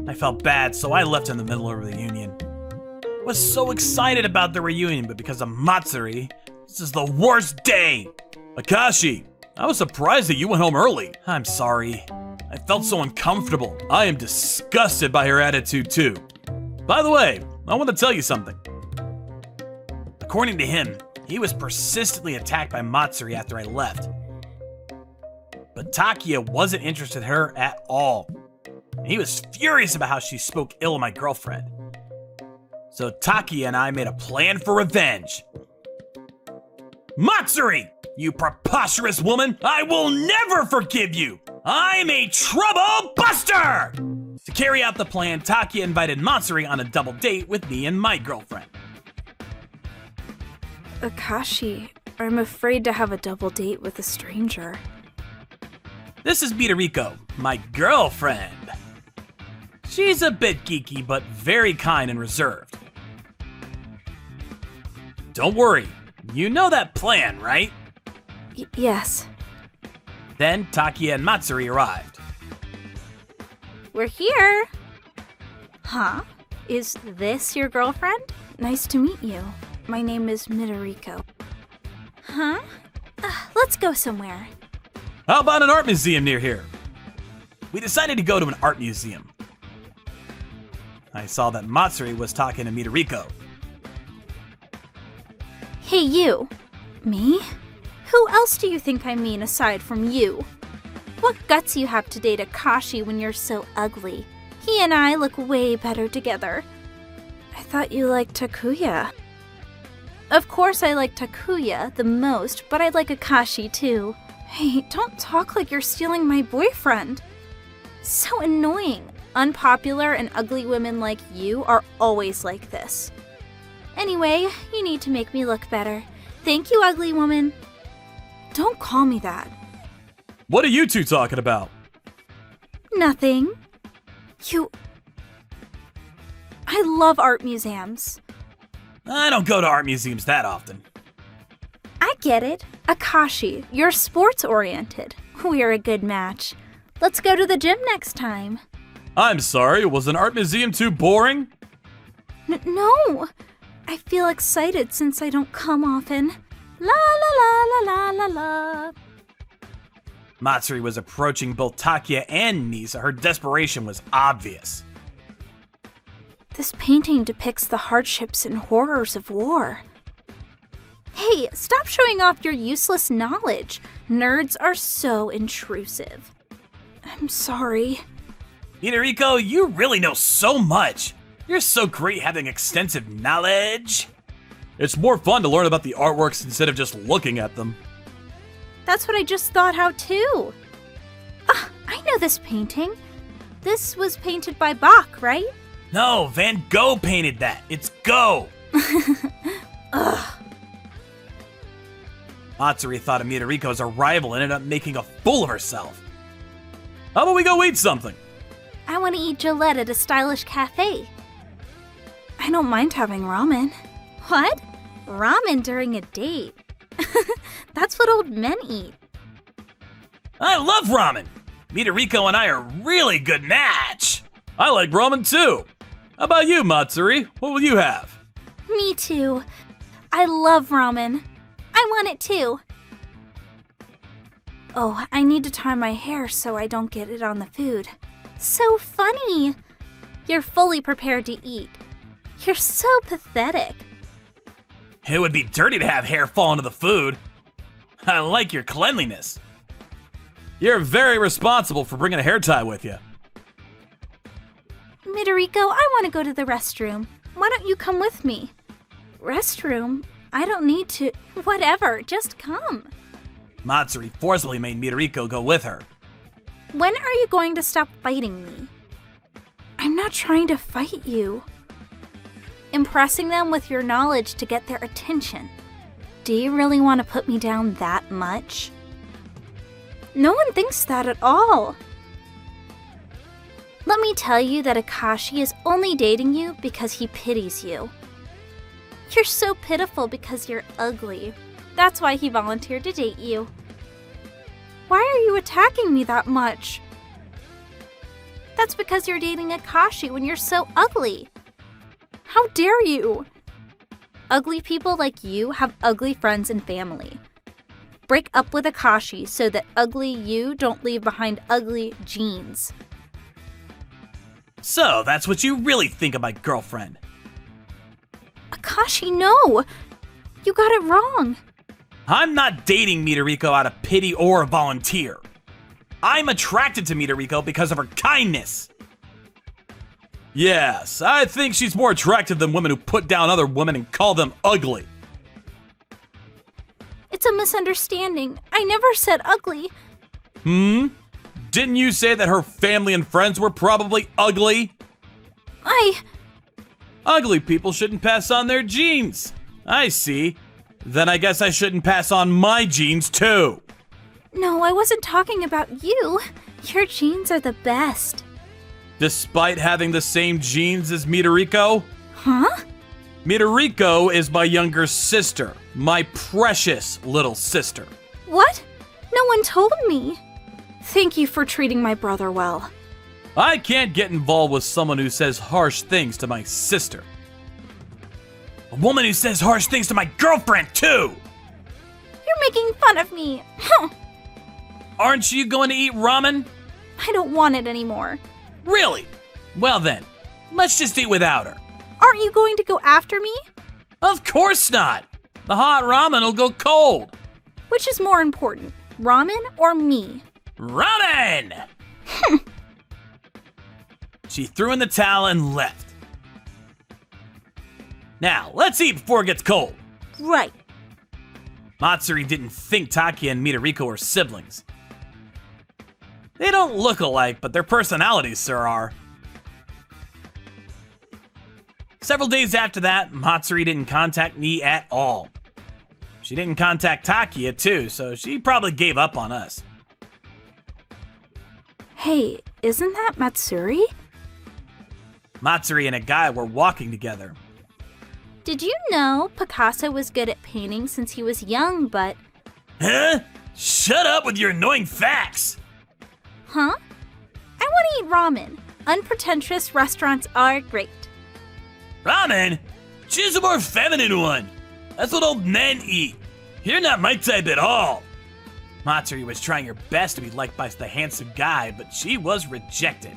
I felt bad, so I left in the middle of the reunion. I was so excited about the reunion, but because of Matsuri, this is the worst day! Akashi, I was surprised that you went home early. I'm sorry. I felt so uncomfortable. I am disgusted by her attitude too. By the way, I want to tell you something. According to him, he was persistently attacked by Matsuri after I left. But Takuya wasn't interested in her at all. He was furious about how she spoke ill of my girlfriend. So Takuya and I made a plan for revenge. Matsuri, you preposterous woman, I will never forgive you! I'm a trouble buster! To carry out the plan, Takuya invited Matsuri on a double date with me and my girlfriend. Akashi, I'm afraid to have a double date with a stranger. This is Midoriko, my girlfriend. She's a bit geeky, but very kind and reserved. Don't worry, you know that plan, right? Yes. Then Takuya and Matsuri arrived. We're here. Huh? Is this your girlfriend? Nice to meet you. My name is Midoriko. Huh? Let's go somewhere. How about an art museum near here? We decided to go to an art museum. I saw that Matsuri was talking to Midoriko. Hey, you. Me? Who else do you think I mean aside from you? What guts you have to date Akashi when you're so ugly? He and I look way better together. I thought you liked Takuya. Of course I like Takuya the most, but I like Akashi too. Hey, don't talk like you're stealing my boyfriend. So annoying. Unpopular and ugly women like you are always like this. Anyway, you need to make me look better. Thank you, ugly woman. Don't call me that. What are you two talking about? Nothing. I love art museums. I don't go to art museums that often. I get it. Akashi, you're sports-oriented. We're a good match. Let's go to the gym next time. I'm sorry, was an art museum too boring? No. I feel excited since I don't come often. La la la la la la la. Matsuri was approaching both Takuya and Nisa. Her desperation was obvious. This painting depicts the hardships and horrors of war. Hey, stop showing off your useless knowledge. Nerds are so intrusive. I'm sorry. Midoriko, you really know so much. You're so great having extensive knowledge. It's more fun to learn about the artworks instead of just looking at them. That's what I just thought out too. I know this painting. This was painted by Bach, right? No, Van Gogh painted that. It's Go. Ugh. Matsuri thought of Midoriko's arrival and ended up making a fool of herself. How about we go eat something? I want to eat Gillette at a stylish cafe. I don't mind having ramen. What? Ramen during a date? That's what old men eat. I love ramen. Midoriko and I are a really good match. I like ramen too. How about you, Matsuri? What will you have? Me too. I love ramen. I want it too. Oh, I need to tie my hair so I don't get it on the food. So funny. You're fully prepared to eat. You're so pathetic. It would be dirty to have hair fall into the food. I like your cleanliness. You're very responsible for bringing a hair tie with you. Midoriko, I want to go to the restroom. Why don't you come with me? Restroom? I don't need to. Whatever, just come. Matsuri forcibly made Midoriko go with her. When are you going to stop fighting me? I'm not trying to fight you. Impressing them with your knowledge to get their attention. Do you really want to put me down that much? No one thinks that at all. Let me tell you that Akashi is only dating you because he pities you. You're so pitiful because you're ugly. That's why he volunteered to date you. Why are you attacking me that much? That's because you're dating Akashi when you're so ugly. How dare you? Ugly people like you have ugly friends and family. Break up with Akashi so that ugly you don't leave behind ugly genes. So, that's what you really think of my girlfriend. Akashi, no! You got it wrong. I'm not dating Midoriko out of pity or volunteer. I'm attracted to Midoriko because of her kindness. Yes, I think she's more attractive than women who put down other women and call them ugly. It's a misunderstanding. I never said ugly. Didn't you say that her family and friends were probably ugly? Ugly people shouldn't pass on their genes. I see. Then I guess I shouldn't pass on my genes too. No, I wasn't talking about you. Your genes are the best. Despite having the same genes as Midoriko? Huh? Midoriko is my younger sister. My precious little sister. What? No one told me. Thank you for treating my brother well. I can't get involved with someone who says harsh things to my sister. A woman who says harsh things to my girlfriend, too! You're making fun of me. Huh. Aren't you going to eat ramen? I don't want it anymore. Really? Well then, let's just eat without her. Aren't you going to go after me? Of course not! The hot ramen will go cold. Which is more important, ramen or me? Ramen! She threw in the towel and left. Now, let's eat before it gets cold. Right. Matsuri didn't think Taki and Midoriko were siblings. They don't look alike, but their personalities sure are. Several days after that, Matsuri didn't contact me at all. She didn't contact Takia too, so she probably gave up on us. Hey, isn't that Matsuri? Matsuri and a guy were walking together. Did you know Picasso was good at painting since he was young, but... Huh? Shut up with your annoying facts! Huh? I want to eat ramen. Unpretentious restaurants are great. Ramen? Choose a more feminine one. That's what old men eat. You're not my type at all. Matsuri was trying her best to be liked by the handsome guy, but she was rejected.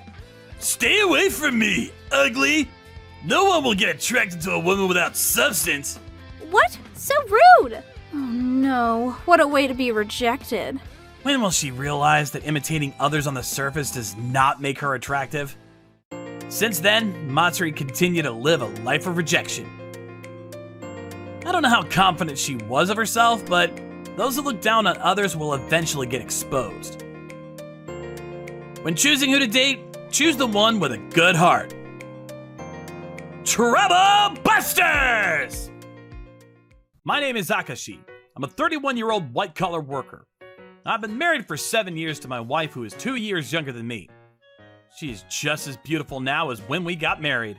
Stay away from me, ugly! No one will get attracted to a woman without substance. What? So rude! Oh no, what a way to be rejected. When will she realize that imitating others on the surface does not make her attractive? Since then, Matsuri continued to live a life of rejection. I don't know how confident she was of herself, but those who look down on others will eventually get exposed. When choosing who to date, choose the one with a good heart. Trouble Busters! My name is Akashi. I'm a 31-year-old white-collar worker. I've been married for 7 years to my wife, who is 2 years younger than me. She is just as beautiful now as when we got married.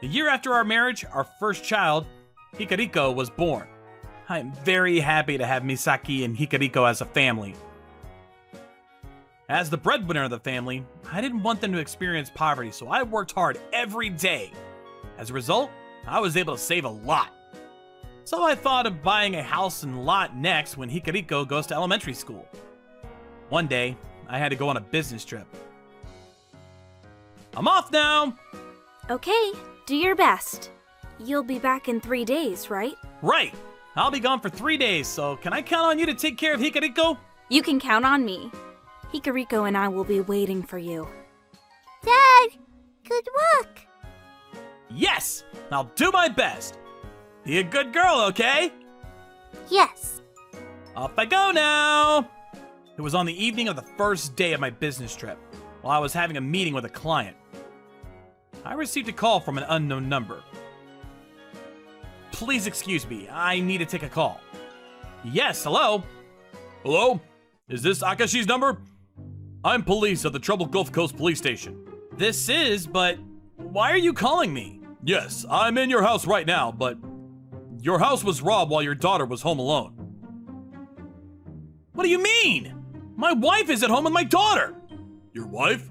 A year after our marriage, our first child, Hikariko, was born. I am very happy to have Misaki and Hikariko as a family. As the breadwinner of the family, I didn't want them to experience poverty, so I worked hard every day. As a result, I was able to save a lot. So I thought of buying a house and lot next when Hikariko goes to elementary school. One day, I had to go on a business trip. I'm off now! Okay, do your best. You'll be back in 3 days, right? Right! I'll be gone for 3 days, so can I count on you to take care of Hikariko? You can count on me. Hikariko and I will be waiting for you. Dad, good luck. Yes! I'll do my best. Be a good girl, okay? Yes. Off I go now! It was on the evening of the first day of my business trip, while I was having a meeting with a client. I received a call from an unknown number. Please excuse me, I need to take a call. Yes, hello? Hello? Is this Akashi's number? I'm police at the Troubled Gulf Coast Police Station. This is, but why are you calling me? Yes, I'm in your house right now, but your house was robbed while your daughter was home alone. What do you mean? My wife is at home with my daughter. Your wife?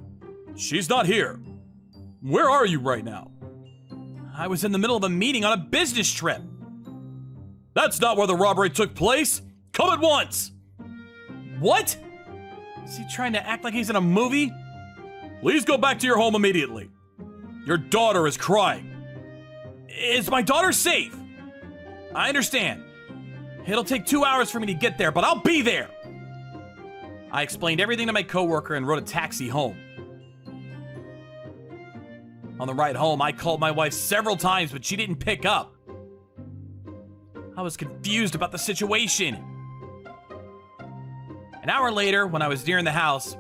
She's not here. Where are you right now? I was in the middle of a meeting on a business trip. That's not where the robbery took place. Come at once. What? Is he trying to act like he's in a movie? Please go back to your home immediately. Your daughter is crying. Is my daughter safe? I understand. It'll take 2 hours for me to get there, but I'll be there. I explained everything to my coworker and rode a taxi home. On the ride home, I called my wife several times, but she didn't pick up. I was confused about the situation. An hour later, when I was nearing the house,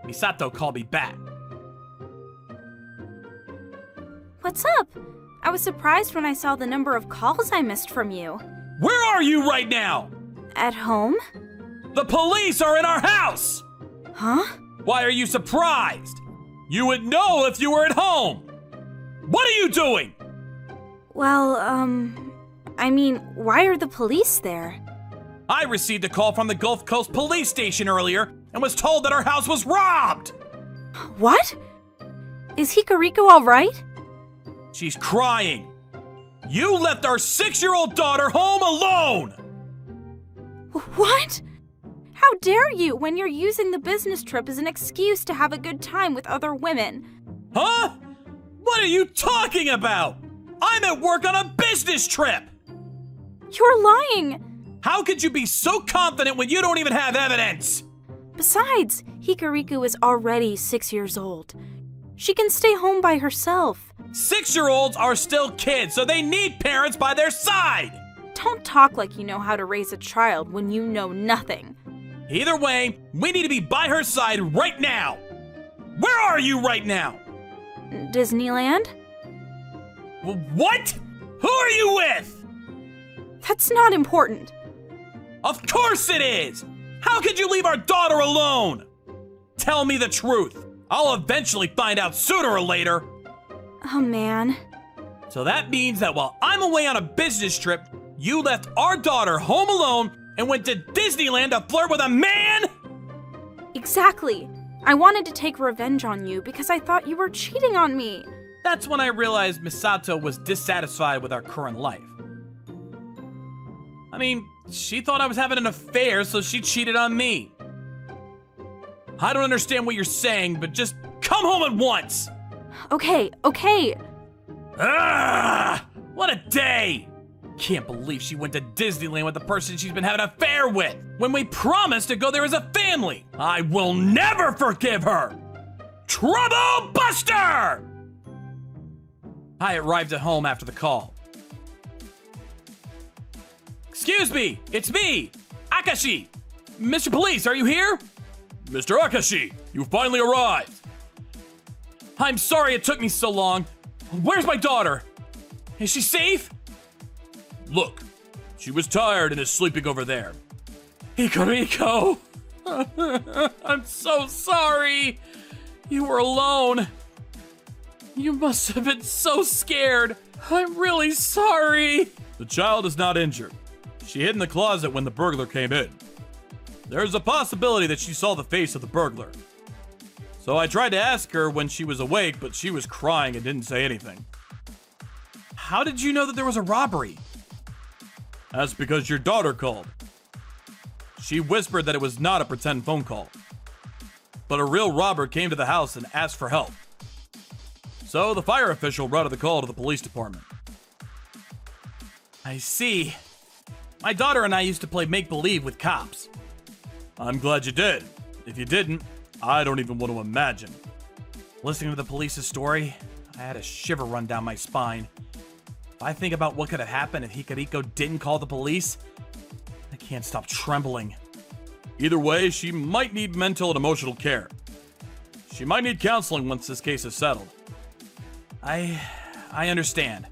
Misato called me back. What's up? I was surprised when I saw the number of calls I missed from you. Where are you right now? At home? The police are in our house! Huh? Why are you surprised? You would know if you were at home! What are you doing? Well, I mean, why are the police there? I received a call from the Gulf Coast Police Station earlier and was told that our house was robbed! What? Is Hikariko alright? She's crying. You left our 6-year-old daughter home alone! What? How dare you when you're using the business trip as an excuse to have a good time with other women? Huh? What are you talking about? I'm at work on a business trip! You're lying! How could you be so confident when you don't even have evidence? Besides, Hikariku is already 6 years old. She can stay home by herself. 6-year-olds are still kids, so they need parents by their side! Don't talk like you know how to raise a child when you know nothing. Either way, we need to be by her side right now! Where are you right now? Disneyland? What? Who are you with? That's not important. Of course it is! How could you leave our daughter alone? Tell me the truth. I'll eventually find out sooner or later. Oh, man. So that means that while I'm away on a business trip, you left our daughter home alone and went to Disneyland to flirt with a man? Exactly. I wanted to take revenge on you because I thought you were cheating on me. That's when I realized Misato was dissatisfied with our current life. I mean, she thought I was having an affair, so she cheated on me. I don't understand what you're saying, but just come home at once! Okay. Ah! What a day! Can't believe she went to Disneyland with the person she's been having an affair with, when we promised to go there as a family! I will never forgive her! Trouble Buster! I arrived at home after the call. Excuse me, it's me, Akashi! Mr. Police, are you here? Mr. Akashi, you finally arrived! I'm sorry it took me so long. Where's my daughter? Is she safe? Look, she was tired and is sleeping over there. Hikariko! I'm so sorry! You were alone. You must have been so scared. I'm really sorry. The child is not injured. She hid in the closet when the burglar came in. There's a possibility that she saw the face of the burglar. So I tried to ask her when she was awake, but she was crying and didn't say anything. How did you know that there was a robbery? That's because your daughter called. She whispered that it was not a pretend phone call. But a real robber came to the house and asked for help. So the fire official routed the call to the police department. I see. My daughter and I used to play make-believe with cops. I'm glad you did. If you didn't, I don't even want to imagine. Listening to the police's story, I had a shiver run down my spine. If I think about what could have happened if Hikariko didn't call the police, I can't stop trembling. Either way, she might need mental and emotional care. She might need counseling once this case is settled. I understand.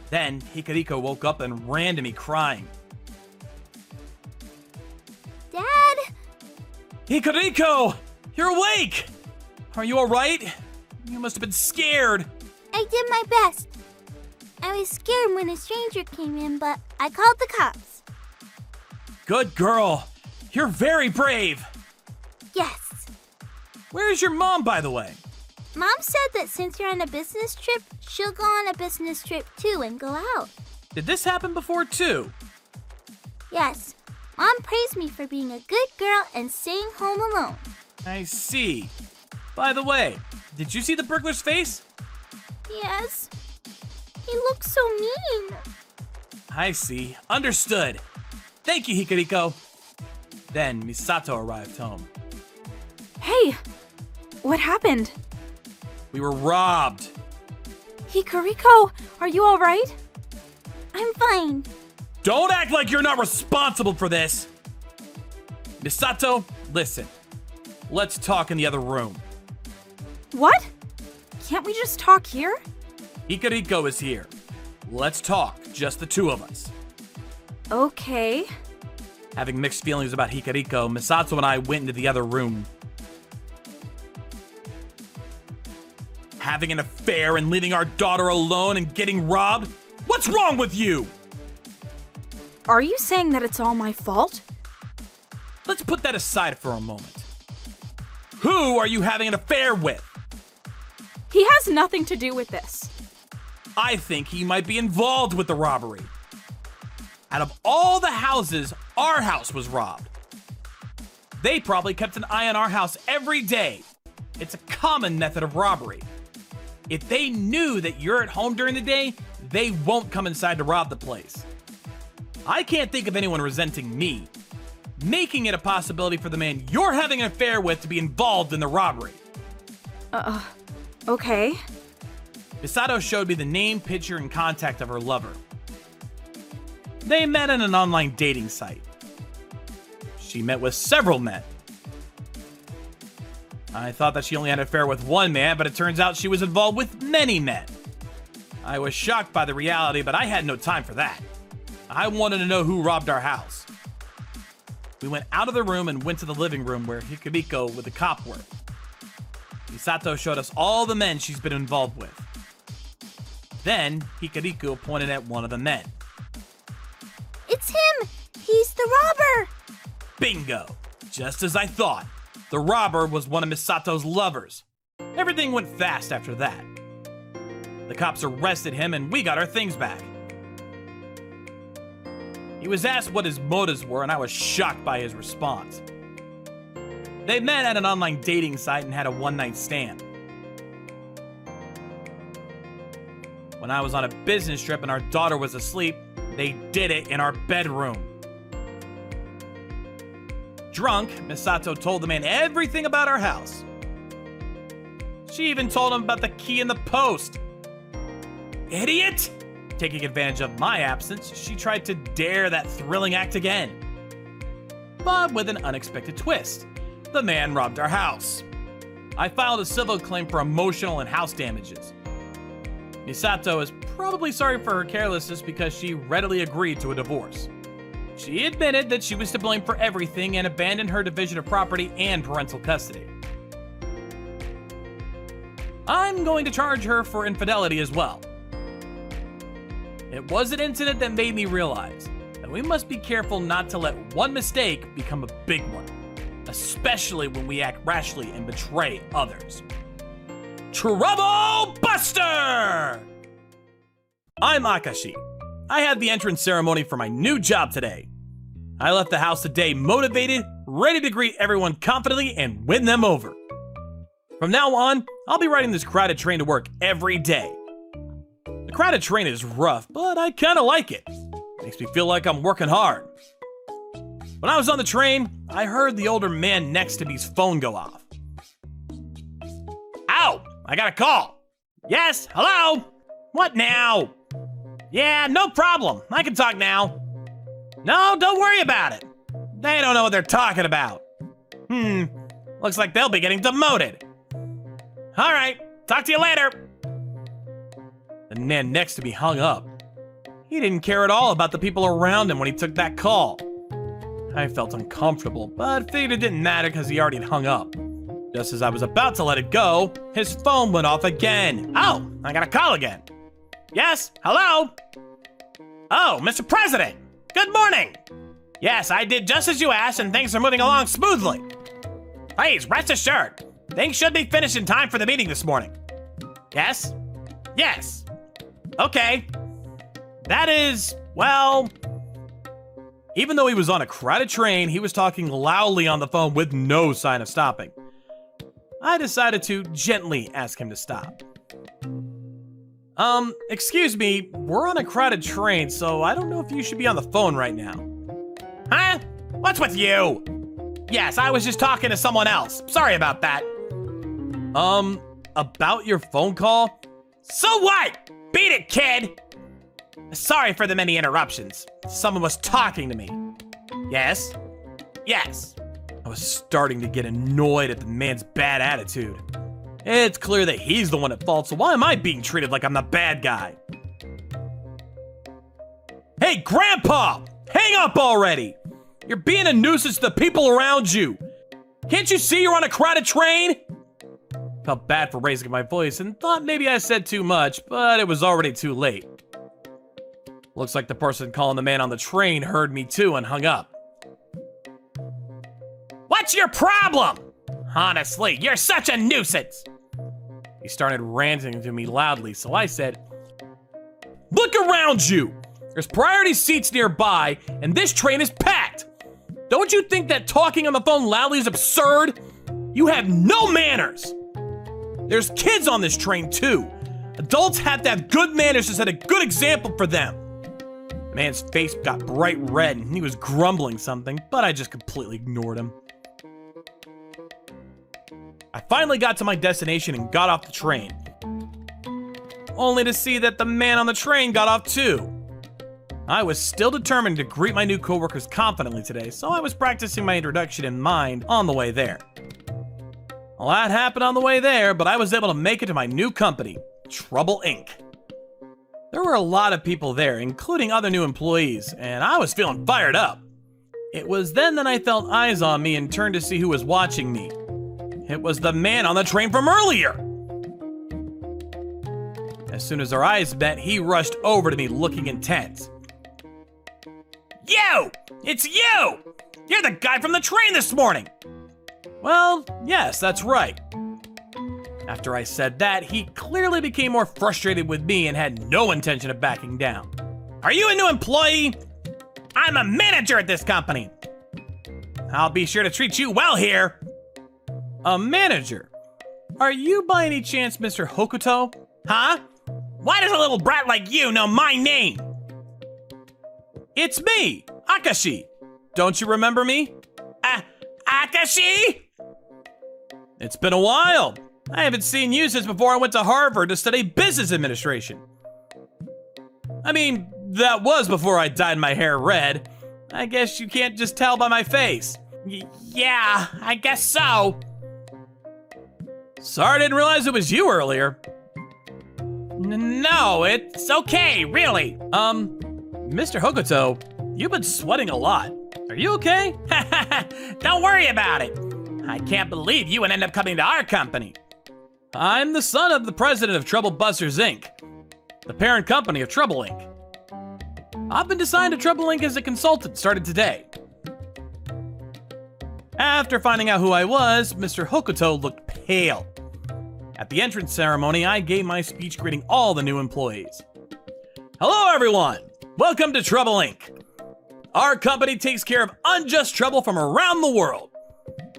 Then Hikariko woke up and ran to me crying. Dad? Hikariko! You're awake! Are you alright? You must have been scared. I did my best. I was scared when a stranger came in, but I called the cops. Good girl. You're very brave. Yes. Where's your mom, by the way? Mom said that since you're on a business trip, she'll go on a business trip too and go out. Did this happen before, too? Yes. Mom praised me for being a good girl and staying home alone. I see. By the way, did you see the burglar's face? Yes. He looks so mean. I see. Understood. Thank you, Hikariko. Then Misato arrived home. Hey, what happened? We were robbed. Hikariko, are you all right? I'm fine. Don't act like you're not responsible for this. Misato, listen. Let's talk in the other room. What? Can't we just talk here? Hikariko is here. Let's talk, just the two of us. Okay. Having mixed feelings about Hikariko, Misato and I went into the other room. Having an affair and leaving our daughter alone and getting robbed? What's wrong with you? Are you saying that it's all my fault? Let's put that aside for a moment. Who are you having an affair with? He has nothing to do with this. I think he might be involved with the robbery. Out of all the houses, our house was robbed. They probably kept an eye on our house every day. It's a common method of robbery. If they knew that you're at home during the day, they won't come inside to rob the place. I can't think of anyone resenting me, making it a possibility for the man you're having an affair with to be involved in the robbery. Okay. Misato showed me the name, picture, and contact of her lover. They met on an online dating site. She met with several men. I thought that she only had an affair with one man, but it turns out she was involved with many men. I was shocked by the reality, but I had no time for that. I wanted to know who robbed our house. We went out of the room and went to the living room where Hikabiko with the cop were. Misato showed us all the men she's been involved with. Then, Hikabiko pointed at one of the men. It's him! He's the robber! Bingo! Just as I thought. The robber was one of Misato's lovers. Everything went fast after that. The cops arrested him and we got our things back. He was asked what his motives were and I was shocked by his response. They met at an online dating site and had a one-night stand. When I was on a business trip and our daughter was asleep, they did it in our bedroom. Drunk, Misato told the man everything about our house. She even told him about the key in the post. Idiot! Taking advantage of my absence, she tried to dare that thrilling act again. But with an unexpected twist. The man robbed our house. I filed a civil claim for emotional and house damages. Misato is probably sorry for her carelessness because she readily agreed to a divorce. She admitted that she was to blame for everything and abandoned her division of property and parental custody. I'm going to charge her for infidelity as well. It was an incident that made me realize that we must be careful not to let one mistake become a big one, especially when we act rashly and betray others. Trouble Buster! I'm Akashi. I had the entrance ceremony for my new job today. I left the house today motivated, ready to greet everyone confidently and win them over. From now on, I'll be riding this crowded train to work every day. The crowded train is rough, but I kinda like it. Makes me feel like I'm working hard. When I was on the train, I heard the older man next to me's phone go off. Ow! I got a call. Yes, hello? What now? Yeah, no problem. I can talk now. No, don't worry about it. They don't know what they're talking about. Looks like they'll be getting demoted. All right, talk to you later. The man next to me hung up. He didn't care at all about the people around him when he took that call. I felt uncomfortable, but figured it didn't matter because he already hung up. Just as I was about to let it go, his phone went off again. Oh, I got a call again. Yes, hello? Oh, Mr. President, good morning. Yes, I did just as you asked and things are moving along smoothly. Please, rest assured, things should be finished in time for the meeting this morning. Yes? Yes. Okay. That is, well... Even though he was on a crowded train, he was talking loudly on the phone with no sign of stopping. I decided to gently ask him to stop. Excuse me, we're on a crowded train, so I don't know if you should be on the phone right now. Huh? What's with you? Yes, I was just talking to someone else. Sorry about that. About your phone call? So what? Beat it, kid! Sorry for the many interruptions. Someone was talking to me. Yes? Yes. I was starting to get annoyed at the man's bad attitude. It's clear that he's the one at fault, so why am I being treated like I'm the bad guy? Hey, Grandpa! Hang up already! You're being a nuisance to the people around you! Can't you see you're on a crowded train? Felt bad for raising my voice and thought maybe I said too much, but it was already too late. Looks like the person calling the man on the train heard me too and hung up. What's your problem? Honestly, you're such a nuisance. He started ranting to me loudly, so I said, look around you. There's priority seats nearby, and this train is packed. Don't you think that talking on the phone loudly is absurd? You have no manners. There's kids on this train too. Adults have to have good manners to set a good example for them. The man's face got bright red and he was grumbling something, but I just completely ignored him. I finally got to my destination and got off the train. Only to see that the man on the train got off too. I was still determined to greet my new coworkers confidently today, so I was practicing my introduction in mind on the way there. A lot happened on the way there, but I was able to make it to my new company, Trouble Inc. There were a lot of people there, including other new employees, and I was feeling fired up. It was then that I felt eyes on me and turned to see who was watching me. It was the man on the train from earlier. As soon as our eyes met, he rushed over to me looking intense. You! It's you! You're the guy from the train this morning! Well, yes, that's right. After I said that, he clearly became more frustrated with me and had no intention of backing down. Are you a new employee? I'm a manager at this company. I'll be sure to treat you well here. A manager? Are you by any chance Mr. Hokuto? Huh? Why does a little brat like you know my name? It's me, Akashi. Don't you remember me? Akashi? It's been a while. I haven't seen you since before I went to Harvard to study business administration. I mean, that was before I dyed my hair red. I guess you can't just tell by my face. Yeah, I guess so. Sorry I didn't realize it was you earlier. No, it's okay, really. Mr. Hokuto, you've been sweating a lot. Are you okay? Don't worry about it. I can't believe you would end up coming to our company. I'm the son of the president of Trouble Busters Inc., the parent company of Trouble Inc. I've been assigned to Trouble Inc. as a consultant starting today. After finding out who I was, Mr. Hokuto looked pale. At the entrance ceremony, I gave my speech greeting all the new employees. Hello, everyone. Welcome to Trouble Inc. Our company takes care of unjust trouble from around the world.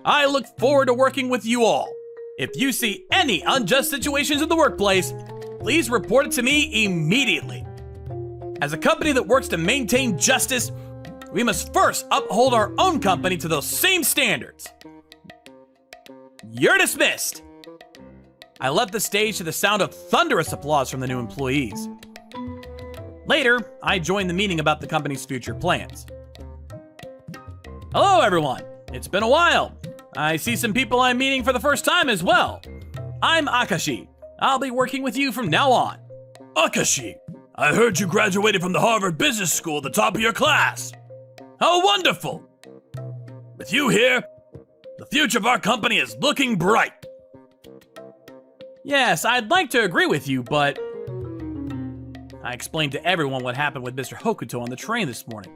I look forward to working with you all. If you see any unjust situations in the workplace, please report it to me immediately. As a company that works to maintain justice, we must first uphold our own company to those same standards. You're dismissed. I left the stage to the sound of thunderous applause from the new employees. Later, I joined the meeting about the company's future plans. Hello, everyone. It's been a while. I see some people I'm meeting for the first time as well. I'm Akashi. I'll be working with you from now on. Akashi, I heard you graduated from the Harvard Business School at the top of your class. How wonderful! With you here, the future of our company is looking bright. Yes, I'd like to agree with you, but... I explained to everyone what happened with Mr. Hokuto on the train this morning.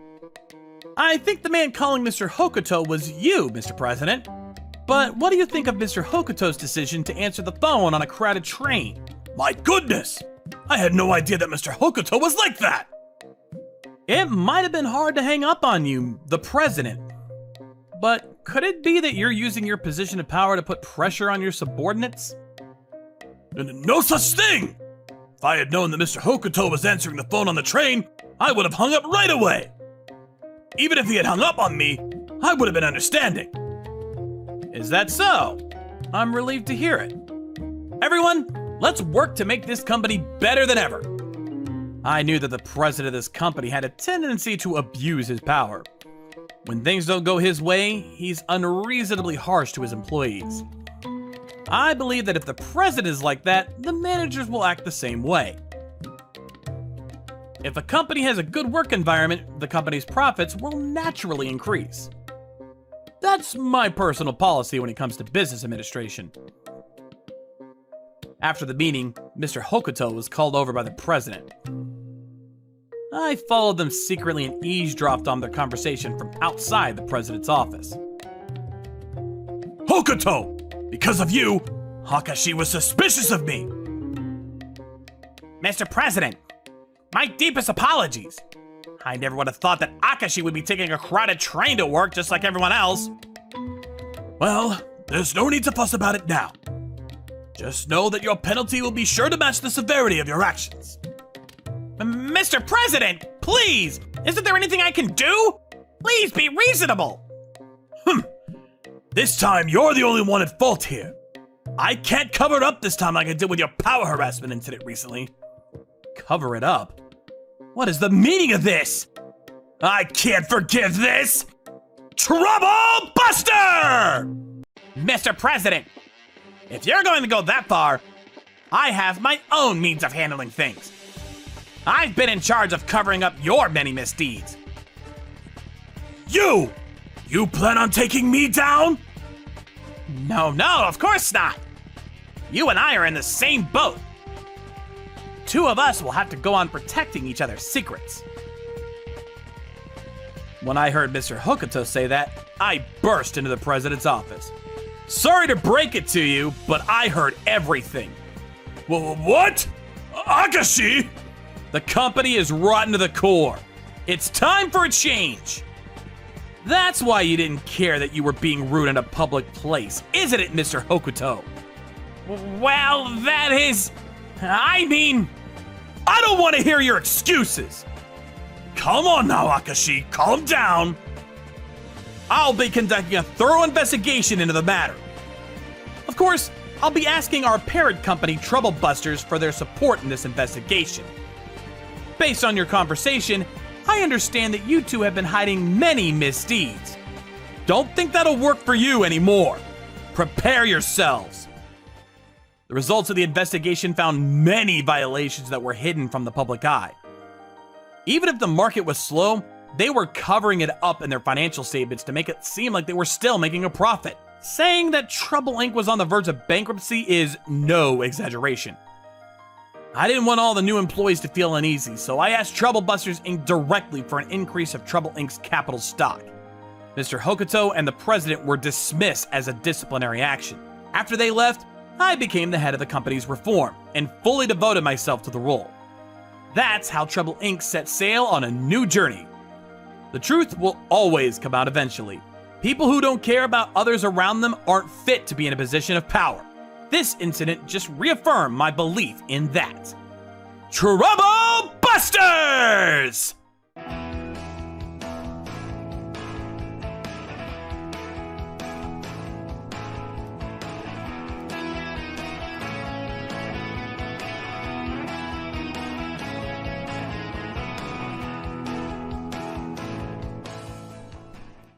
I think the man calling Mr. Hokuto was you, Mr. President. But what do you think of Mr. Hokuto's decision to answer the phone on a crowded train? My goodness! I had no idea that Mr. Hokuto was like that! It might have been hard to hang up on you, the president. But could it be that you're using your position of power to put pressure on your subordinates? No such thing! If I had known that Mr. Hokuto was answering the phone on the train, I would have hung up right away. Even if he had hung up on me, I would have been understanding. Is that so? I'm relieved to hear it. Everyone, let's work to make this company better than ever. I knew that the president of this company had a tendency to abuse his power. When things don't go his way, he's unreasonably harsh to his employees. I believe that if the president is like that, the managers will act the same way. If a company has a good work environment, the company's profits will naturally increase. That's my personal policy when it comes to business administration. After the meeting, Mr. Hokuto was called over by the president. I followed them secretly and eavesdropped on their conversation from outside the president's office. Hokuto! Because of you, Akashi was suspicious of me! Mr. President, my deepest apologies. I never would have thought that Akashi would be taking a crowded train to work just like everyone else. Well, there's no need to fuss about it now. Just know that your penalty will be sure to match the severity of your actions. Mr. President, please! Isn't there anything I can do? Please be reasonable! This time you're the only one at fault here. I can't cover it up this time like I did with your power harassment incident recently. Cover it up? What is the meaning of this? I can't forgive this! Trouble Buster! Mr. President, if you're going to go that far, I have my own means of handling things. I've been in charge of covering up your many misdeeds. You plan on taking me down? No, of course not. You and I are in the same boat. Two of us will have to go on protecting each other's secrets. When I heard Mr. Hokuto say that, I burst into the president's office. Sorry to break it to you, but I heard everything. What? Akashi? The company is rotten to the core. It's time for a change. That's why you didn't care that you were being rude in a public place, isn't it, Mr. Hokuto? Well, that is... I don't want to hear your excuses. Come on now, Akashi, calm down. I'll be conducting a thorough investigation into the matter. Of course, I'll be asking our parent company, Trouble Busters, for their support in this investigation. Based on your conversation, I understand that you two have been hiding many misdeeds. Don't think that'll work for you anymore. Prepare yourselves. The results of the investigation found many violations that were hidden from the public eye. Even if the market was slow, they were covering it up in their financial statements to make it seem like they were still making a profit. Saying that Trouble Inc. was on the verge of bankruptcy is no exaggeration. I didn't want all the new employees to feel uneasy, so I asked Trouble Busters Inc. directly for an increase of Trouble Inc.'s capital stock. Mr. Hokuto and the president were dismissed as a disciplinary action. After they left, I became the head of the company's reform and fully devoted myself to the role. That's how Trouble Inc. set sail on a new journey. The truth will always come out eventually. People who don't care about others around them aren't fit to be in a position of power. This incident just reaffirmed my belief in that. Trouble Busters!